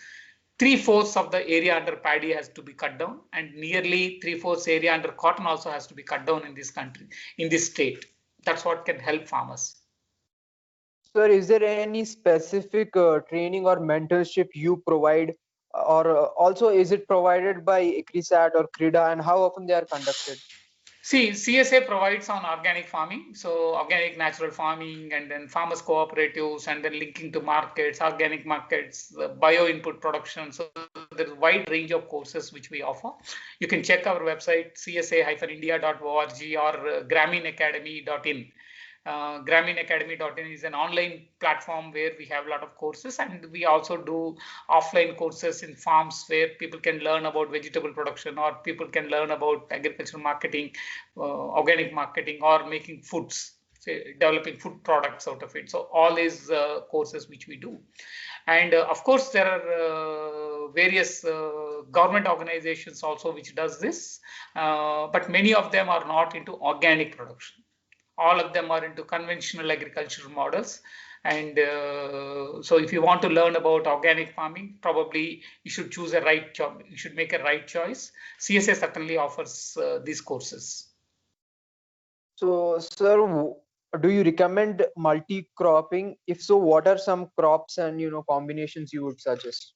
3/4 of the area under paddy has to be cut down, and nearly 3/4 area under cotton also has to be cut down in this country, in this state. That's what can help farmers. Sir, is there any specific training or mentorship you provide, or also is it provided by ICRISAT or CRIDA, and how often they are conducted? See, CSA provides on organic farming, so organic natural farming, and then farmers cooperatives, and then linking to markets, organic markets, bio input production. So there's a wide range of courses which we offer. You can check our website, csa-india.org or graminacademy.in. Graminacademy.in is an online platform where we have a lot of courses, and we also do offline courses in farms where people can learn about vegetable production, or people can learn about agricultural marketing, organic marketing, or making foods, say, developing food products out of it. So all these courses which we do. And of course, there are various government organizations also which does this, but many of them are not into organic production. All of them are into conventional agricultural models. And so if you want to learn about organic farming, probably you should choose a right job. You should make a right choice. CSA certainly offers these courses. So, sir, do you recommend multi-cropping? If so, what are some crops and combinations you would suggest?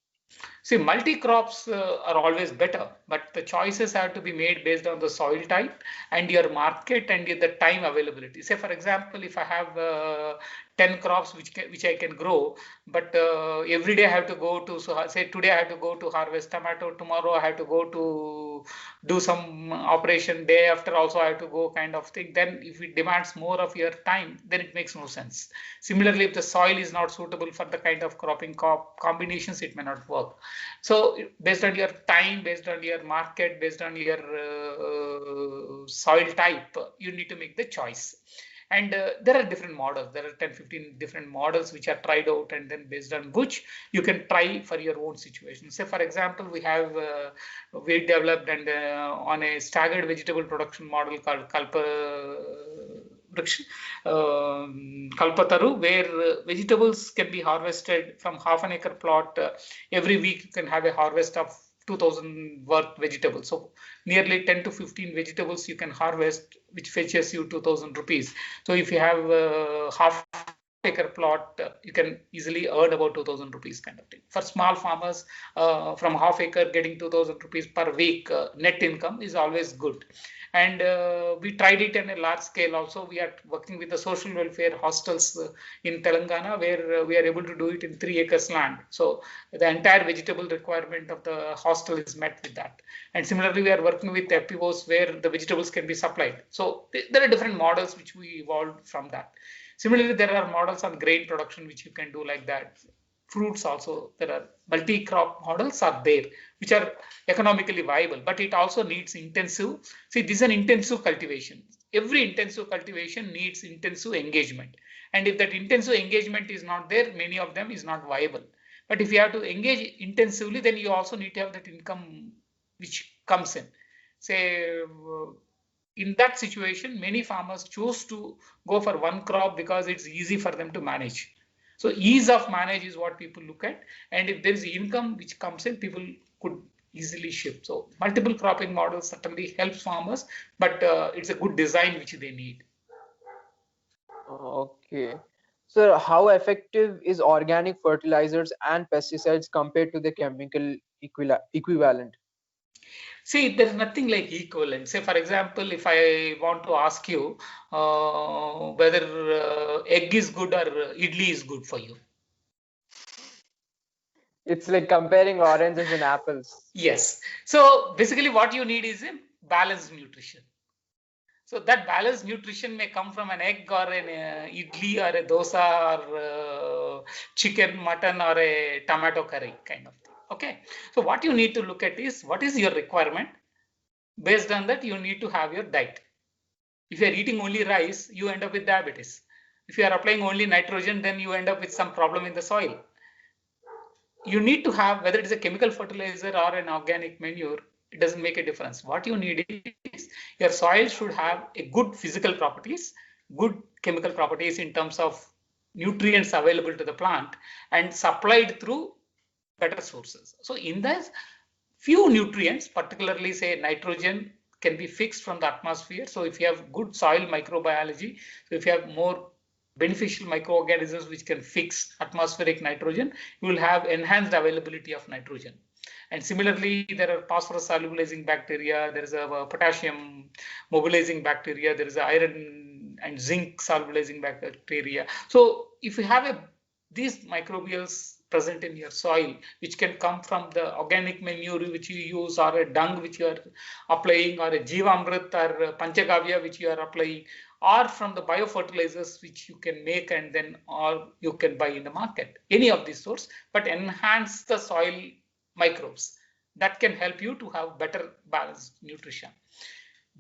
See, multi-crops are always better, but the choices have to be made based on the soil type and your market and the time availability. Say, for example, if I have 10 crops which I can grow, but every day I have to go to, so say today I have to go to harvest tomato, tomorrow I have to go to do some operation, day after also I have to go kind of thing, then if it demands more of your time, then it makes no sense. Similarly, if the soil is not suitable for the kind of cropping combinations, it may not work. So based on your time, based on your market, based on your soil type, you need to make the choice. And there are different models. There are 10, 15 different models which are tried out, and then based on which you can try for your own situation. Say, for example, we developed and on a staggered vegetable production model called Kalpataru, where vegetables can be harvested from half an acre plot. Every week you can have a harvest of 2000 worth vegetables. So nearly 10 to 15 vegetables you can harvest, which fetches you 2000 rupees. So if you have half acre plot, you can easily earn about 2000 rupees kind of thing. For small farmers, from half acre getting 2000 rupees per week net income is always good. And we tried it on a large scale also. We are working with the social welfare hostels in Telangana, where we are able to do it in 3 acres land. So the entire vegetable requirement of the hostel is met with that. And similarly, we are working with FPOs where the vegetables can be supplied. So there are different models which we evolved from that. Similarly, there are models on grain production which you can do like that. Fruits also, there are multi-crop models are there, which are economically viable, but it also needs intensive. See, this is an intensive cultivation. Every intensive cultivation needs intensive engagement. And if that intensive engagement is not there, many of them is not viable. But if you have to engage intensively, then you also need to have that income which comes in. Say, in that situation, many farmers choose to go for one crop because it's easy for them to manage. So ease of manage is what people look at. And if there is income which comes in, people could easily shift. So multiple cropping models certainly helps farmers, but it's a good design which they need. Okay. So how effective is organic fertilizers and pesticides compared to the chemical equivalent? See, there's nothing like equivalent. Say, for example, if I want to ask you whether egg is good or idli is good for you. It's like comparing oranges and apples. Yes. So basically what you need is a balanced nutrition. So that balanced nutrition may come from an egg or an idli or a dosa or chicken, mutton or a tomato curry kind of thing. Okay. So what you need to look at is what is your requirement. Based on that, you need to have your diet. If you are eating only rice, you end up with diabetes. If you are applying only nitrogen, then you end up with some problem in the soil. You need to have, whether it is a chemical fertilizer or an organic manure, it doesn't make a difference. What you need is your soil should have a good physical properties, good chemical properties in terms of nutrients available to the plant and supplied through better sources. So in this, few nutrients, particularly say nitrogen, can be fixed from the atmosphere. So if you have good soil microbiology, so if you have more beneficial microorganisms which can fix atmospheric nitrogen, you will have enhanced availability of nitrogen. And similarly, there are phosphorus solubilizing bacteria, there is a potassium mobilizing bacteria, there is a iron and zinc solubilizing bacteria. So if you have these microbials present in your soil, which can come from the organic manure which you use, or a dung which you are applying, or a Jivamrit or Panchagavya which you are applying, or from the biofertilizers which you can make and then or you can buy in the market, any of these sorts, but enhance the soil microbes. That can help you to have better balanced nutrition.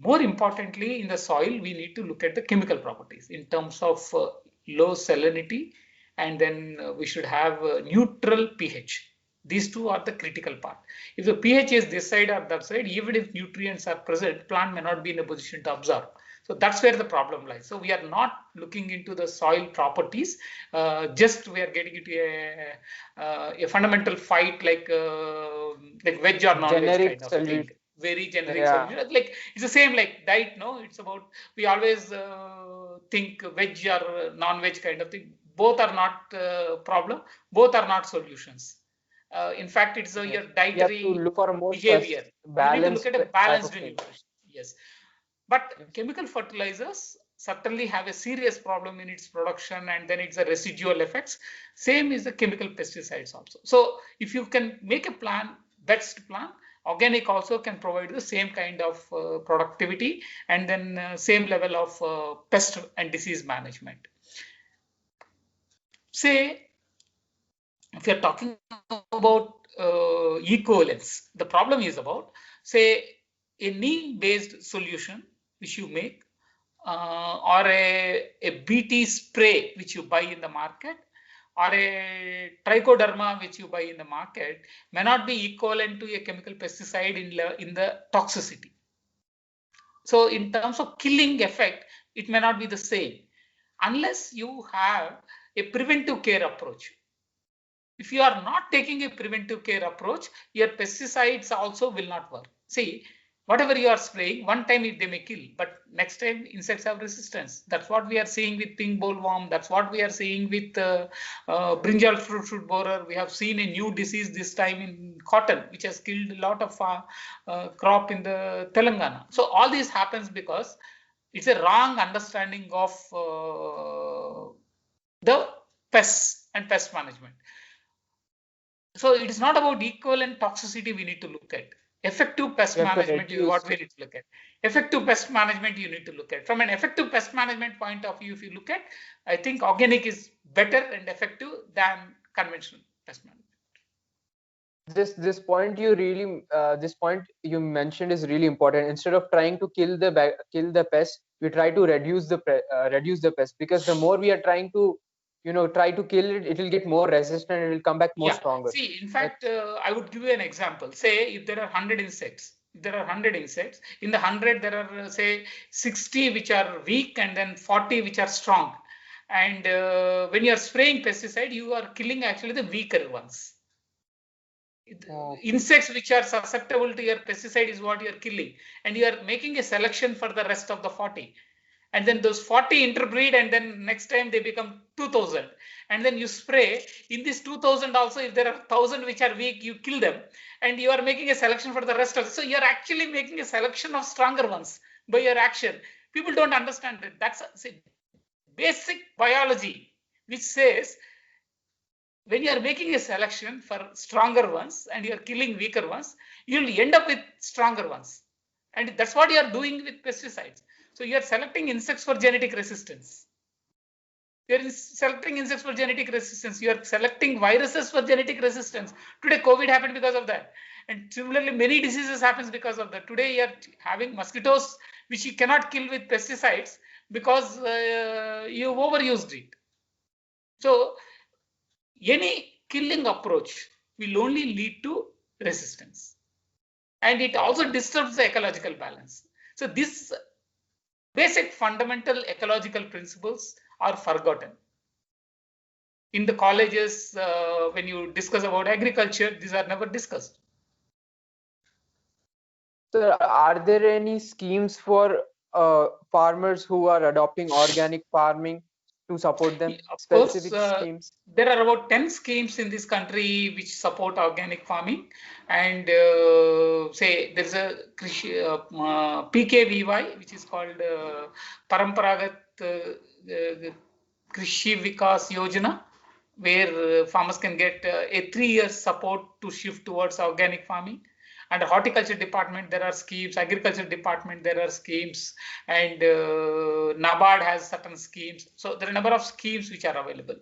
More importantly, in the soil, we need to look at the chemical properties in terms of low salinity, and then we should have neutral pH. These two are the critical part. If the pH is this side or that side, even if nutrients are present, plant may not be in a position to absorb. So that's where the problem lies. So we are not looking into the soil properties. Just we are getting into a fundamental fight like veg or non-veg Generic kind of thing. solution. Very generic Yeah. solution. Like it's the same like diet. No, it's about we always think veg or non-veg kind of thing. Both are not problem. Both are not solutions. In fact, it's Yes. your We have to dietary look for a more behavior. You need to look balanced at a type of balanced thing. nutrition. Yes. But Yes. chemical fertilizers certainly have a serious problem in its production, and then it's a residual effects. Same is the chemical pesticides also. So if you can make a plan, best plan, organic also can provide the same kind of productivity, and then same level of pest and disease management. Say, if you're talking about equivalence, the problem is about, say, a neem based solution which you make, or a BT spray which you buy in the market, or a trichoderma which you buy in the market, may not be equivalent to a chemical pesticide in the toxicity. So in terms of killing effect, it may not be the same unless you have a preventive care approach. If you are not taking a preventive care approach, your pesticides also will not work. See, whatever you are spraying, one time they may kill, but next time insects have resistance. That's what we are seeing with pink bollworm. That's what we are seeing with brinjal fruit borer. We have seen a new disease this time in cotton, which has killed a lot of crop in the Telangana. So all this happens because it's a wrong understanding of the pests and pest management. So it is not about equivalent toxicity we need to look at. Effective pest We have to management is what reduce. we need to look at. Effective pest management you need to look at. From an effective pest management point of view, if you look at, I think organic is better and effective than conventional pest management. This point you mentioned is really important. Instead of trying to kill the pest, we try to reduce the pest, because the more we are trying to try to kill it, it will get more resistant and it will come back more Yeah. stronger. See, in Like, fact, I would give you an example. Say if there are 100 insects, in the 100 there are say 60 which are weak and then 40 which are strong. And when you are spraying pesticide, you are killing actually the weaker ones. okay. Insects which are susceptible to your pesticide is what you are killing, and you are making a selection for the rest of the 40, and then those 40 interbreed, and then next time they become 2000, and then you spray in this 2000 also. If there are 1000 which are weak, you kill them, and you are making a selection for the rest of it. So you are actually making a selection of stronger ones by your action. People don't understand that. That's basic biology which says when you are making a selection for stronger ones and you are killing weaker ones, you'll end up with stronger ones. And that's what you are doing with pesticides. So you are selecting insects for genetic resistance. You are selecting insects for genetic resistance. You are selecting viruses for genetic resistance. Today, COVID happened because of that. And similarly, many diseases happens because of that. Today, you are having mosquitoes which you cannot kill with pesticides because you overused it. So any killing approach will only lead to resistance, and it also disturbs the ecological balance. So these basic fundamental ecological principles are forgotten in the colleges. When you discuss about agriculture, these are never discussed. So are there any schemes for farmers who are adopting organic farming to support them? Of course, Specific schemes? there are about 10 schemes in this country which support organic farming, and say there's a PKVY, which is called Paramparagat Krishi Vikas Yojana, where farmers can get a 3 year support to shift towards organic farming. And horticulture department, there are schemes. Agriculture department, there are schemes, and NABARD has certain schemes. So there are a number of schemes which are available,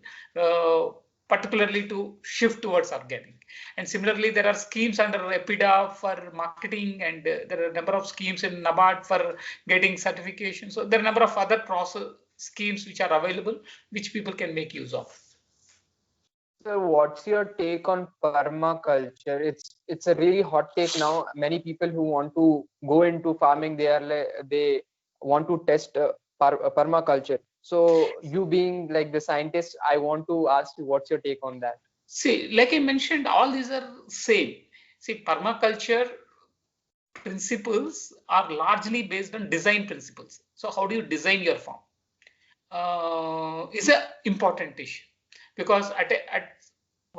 particularly to shift towards organic. And similarly, there are schemes under EPIDA for marketing, and there are a number of schemes in NABARD for getting certification. So there are a number of other process schemes which are available, which people can make use of. So what's your take on permaculture? It's a really hot take now. Many people who want to go into farming, they want to test permaculture. So you being like the scientist, I want to ask you, what's your take on that? See, like I mentioned, all these are same. See, permaculture principles are largely based on design principles. So how do you design your farm? Is an important issue, because at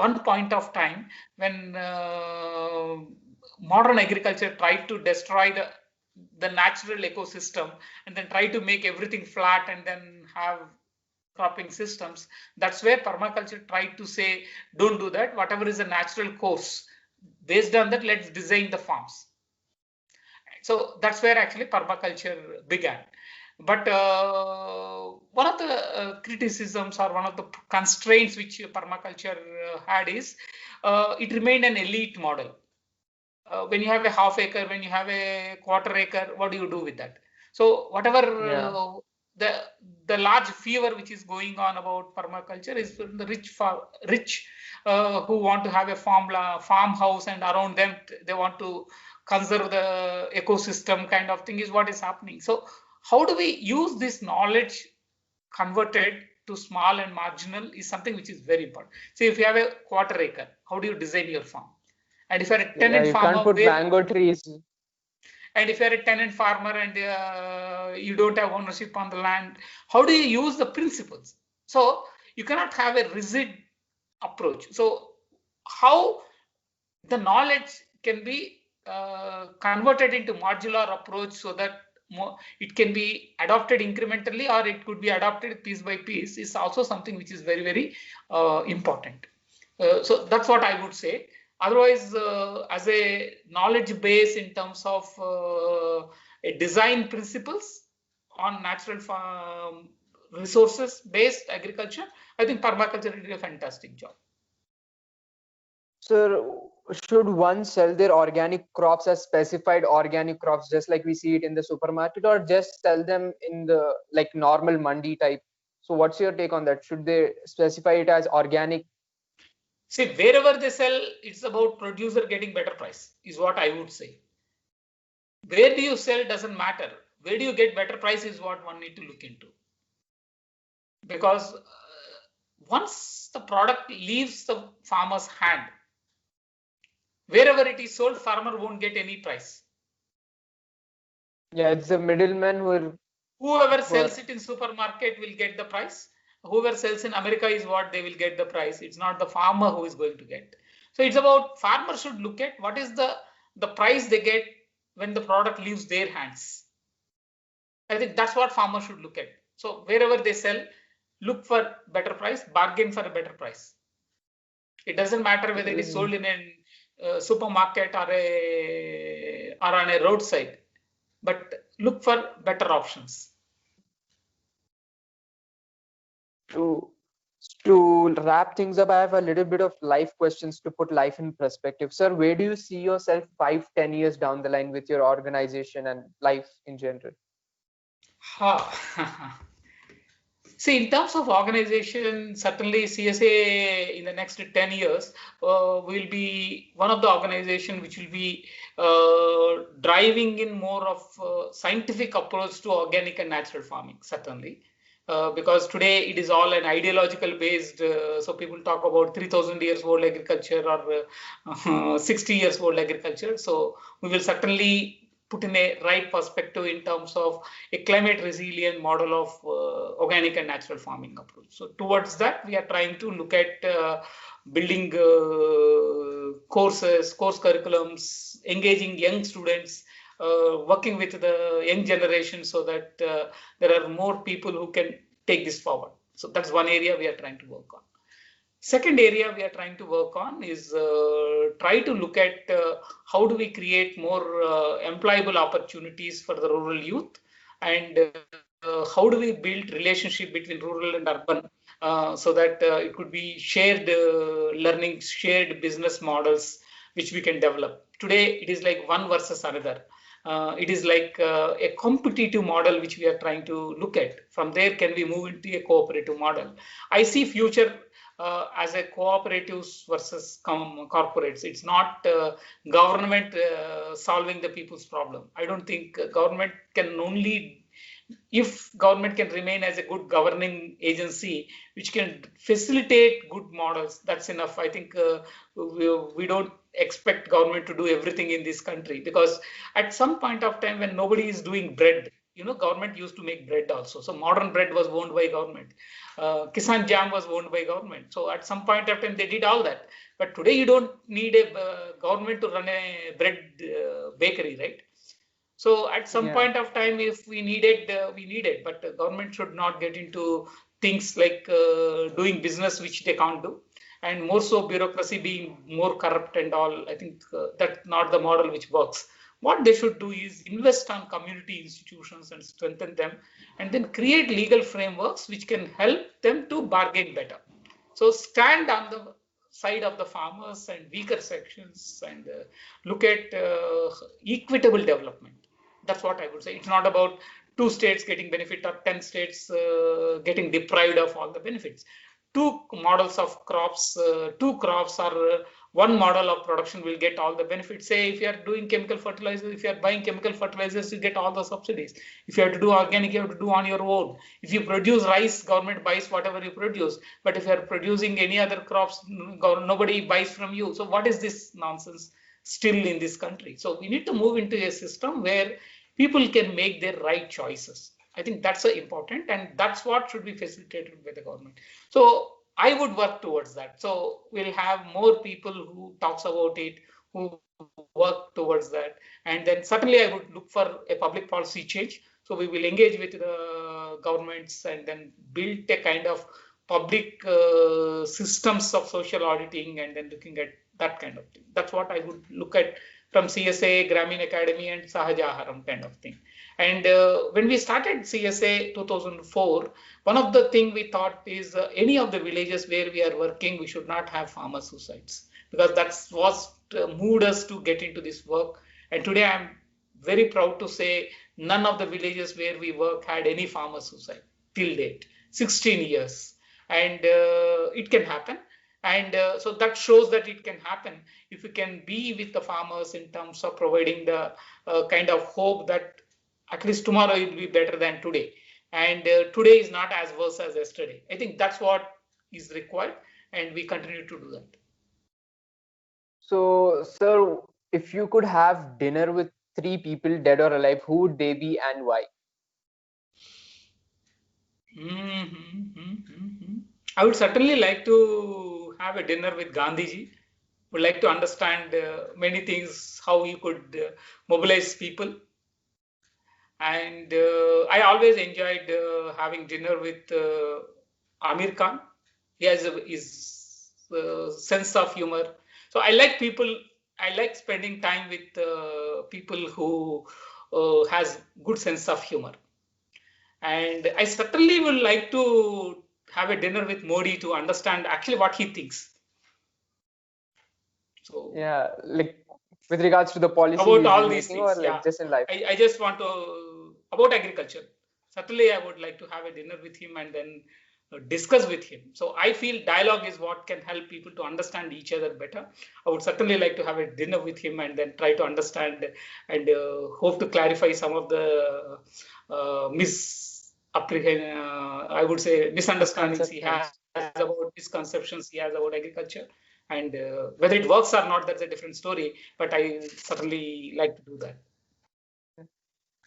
one point of time when modern agriculture tried to destroy the natural ecosystem and then try to make everything flat and then have cropping systems. That's where permaculture tried to say, don't do that. Whatever is a natural course, based on that, let's design the farms. So that's where actually permaculture began. But one of the criticisms or one of the constraints which permaculture had is it remained an elite model. When you have a half acre, when you have a quarter acre, what do you do with that? So whatever the large fever which is going on about permaculture is the rich who want to have a farmhouse, and around them they want to conserve the ecosystem kind of thing is what is happening. So how do we use this knowledge converted to small and marginal is something which is very important. So if you have a quarter acre, how do you design your farm? And if you're a tenant you farmer, can't put mango trees. And if you're a tenant farmer and you don't have ownership on the land, how do you use the principles? So you cannot have a rigid approach. So how the knowledge can be converted into modular approach so that it can be adopted incrementally, or it could be adopted piece by piece, is also something which is very, very important. So that's what I would say. Otherwise, as a knowledge base in terms of a design principles on natural resources based agriculture, I think permaculture did a fantastic job. Sir, should one sell their organic crops as specified organic crops, just like we see it in the supermarket, or just sell them in the like normal mandi type? So what's your take on that? Should they specify it as organic? See, wherever they sell, it's about producer getting better price, is what I would say. Where do you sell doesn't matter. Where do you get better price is what one need to look into. Because once the product leaves the farmer's hand, wherever it is sold, farmer won't get any price. Yeah, it's the middleman whoever sells it in supermarket will get the price. Whoever sells in America is what they will get the price. It's not the farmer who is going to get. So it's about farmers should look at what is the price they get when the product leaves their hands. I think that's what farmers should look at. So wherever they sell, look for better price, bargain for a better price. It doesn't matter whether it is sold in a supermarket or on a roadside, but look for better options. To wrap things up, I have a little bit of life questions to put life in perspective. Sir, where do you see yourself 5-10 years down the line with your organization and life in general? See, in terms of organization, certainly CSA in the next 10 years will be one of the organization which will be driving in more of scientific approach to organic and natural farming, certainly. Because today it is all an ideological based, so people talk about 3,000 years old agriculture or 60 years old agriculture. So we will certainly put in a right perspective in terms of a climate resilient model of organic and natural farming approach. So towards that, we are trying to look at building courses, course curriculums, engaging young students, working with the young generation so that there are more people who can take this forward. So that's one area we are trying to work on. Second area we are trying to work on is try to look at how do we create more employable opportunities for the rural youth, and how do we build relationship between rural and urban so that it could be shared learning, shared business models which we can develop. Today it is like one versus another. It is like a competitive model which we are trying to look at. From there, can we move into a cooperative model? I see future as a cooperatives versus corporates. It's not government solving the people's problem. I don't think government can only, if government can remain as a good governing agency which can facilitate good models, that's enough. I think we don't expect government to do everything in this country, because at some point of time when nobody is doing bread, government used to make bread also. So modern bread was owned by government. Kisan Jam was owned by government. So at some point of time, they did all that. But today, you don't need a government to run a bread bakery, right? So at some Yeah. point of time, if we needed, we needed. But the government should not get into things like doing business which they can't do, and more so bureaucracy being more corrupt and all. I think that's not the model which works. What they should do is invest on community institutions and strengthen them, and then create legal frameworks which can help them to bargain better. So stand on the side of the farmers and weaker sections, and look at equitable development. That's what I would say. It's not about two states getting benefit or 10 states getting deprived of all the benefits. Two models of crops, two crops, or one model of production will get all the benefits. Say if you are doing chemical fertilizers, if you are buying chemical fertilizers, you get all the subsidies. If you have to do organic, you have to do on your own. If you produce rice, government buys whatever you produce. But if you are producing any other crops, nobody buys from you. So what is this nonsense still in this country? So we need to move into a system where people can make their right choices. I think that's important, and that's what should be facilitated by the government. So I would work towards that. So we'll have more people who talks about it, who work towards that, and then certainly I would look for a public policy change. So we will engage with the governments and then build a kind of public systems of social auditing, and then looking at that kind of thing. That's what I would look at from CSA, Grameen Academy, and Sahaja Aharam kind of thing. And when we started CSA 2004, one of the things we thought is any of the villages where we are working, we should not have farmer suicides, because that's what moved us to get into this work. And today I'm very proud to say none of the villages where we work had any farmer suicide till date, 16 years. And it can happen. And so that shows that it can happen if we can be with the farmers in terms of providing the kind of hope that at least tomorrow it will be better than today. And today is not as worse as yesterday. I think that's what is required, and we continue to do that. So, sir, if you could have dinner with three people, dead or alive, who would they be and why? I would certainly like to have a dinner with Gandhiji. Would like to understand many things, how he could mobilize people. And I always enjoyed having dinner with Amir Khan. He has his sense of humor. So I like people. I like spending time with people who has good sense of humor. And I certainly would like to have a dinner with Modi to understand actually what he thinks. So Yeah, like with regards to the policy about he's all been these making, or things, like yeah. just in life. I just want to about agriculture. Certainly, I would like to have a dinner with him and then discuss with him. So I feel dialogue is what can help people to understand each other better. I would certainly like to have a dinner with him and then try to understand and hope to clarify some of the I would say misunderstandings he has about misconceptions he has about agriculture. And whether it works or not, that's a different story. But I certainly like to do that.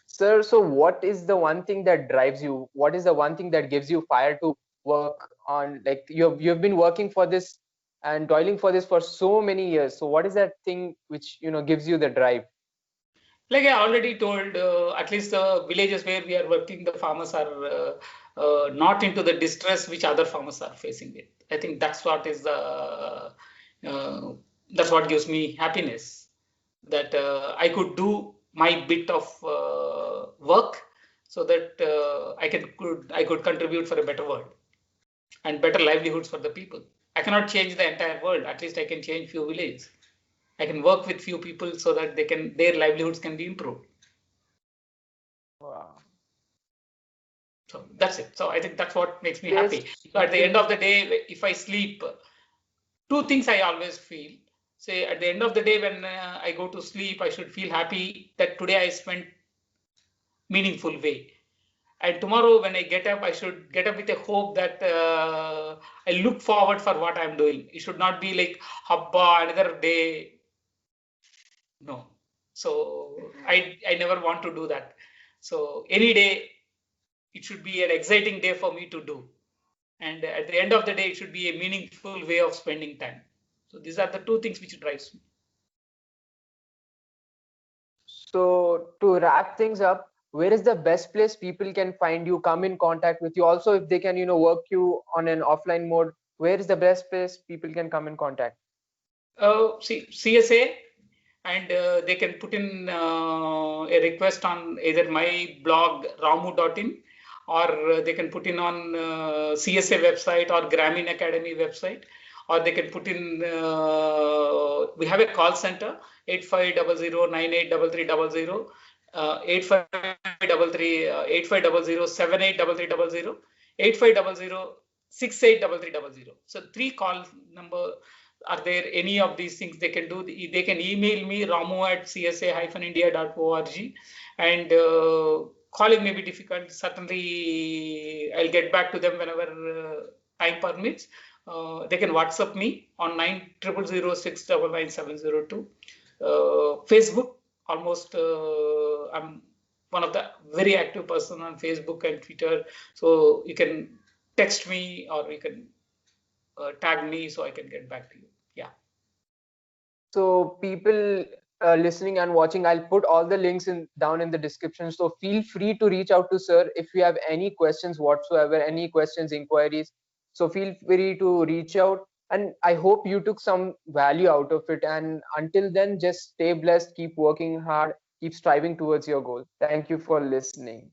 Sir, so what is the one thing that drives you? What is the one thing that gives you fire to work on? Like you've been working for this and toiling for this for so many years. So what is that thing which gives you the drive? Like I already told, at least the villages where we are working, the farmers are not into the distress which other farmers are facing with. I think that's what is the that's what gives me happiness, that I could do my bit of work so that I could contribute for a better world and better livelihoods for the people. I cannot change the entire world. At least I can change few villages. I can work with few people so that their livelihoods can be improved. Wow. So that's it. So I think that's what makes me Yes. happy. So at the end of the day, if I sleep, two things I always feel. Say at the end of the day, when I go to sleep, I should feel happy that today I spent meaningful way. And tomorrow when I get up, I should get up with a hope that I look forward for what I'm doing. It should not be like, habba, another day. No. So I never want to do that. So any day, it should be an exciting day for me to do. And at the end of the day, it should be a meaningful way of spending time. So these are the two things which drives me. So to wrap things up, where is the best place people can find you, come in contact with you? Also, if they can, work you on an offline mode, where is the best place people can come in contact? See, CSA, and they can put in a request on either my blog ramu.in, or they can put in on CSA website or Grameen Academy website, or they can put in, we have a call center, 8500983300, 8500783300, 8500683300. So 3 call number are there. Any of these things they can do. They can email me ramu@csa-india.org, and calling may be difficult. Certainly, I'll get back to them whenever time permits. They can WhatsApp me on 9006999702. Facebook, almost I'm one of the very active person on Facebook and Twitter. So you can text me, or you can tag me, so I can get back to you. Yeah. So people listening and watching, I'll put all the links in down in the description. So feel free to reach out to sir if you have any questions whatsoever, any questions, inquiries. So feel free to reach out. And I hope you took some value out of it. And until then, just stay blessed, keep working hard, keep striving towards your goal. Thank you for listening.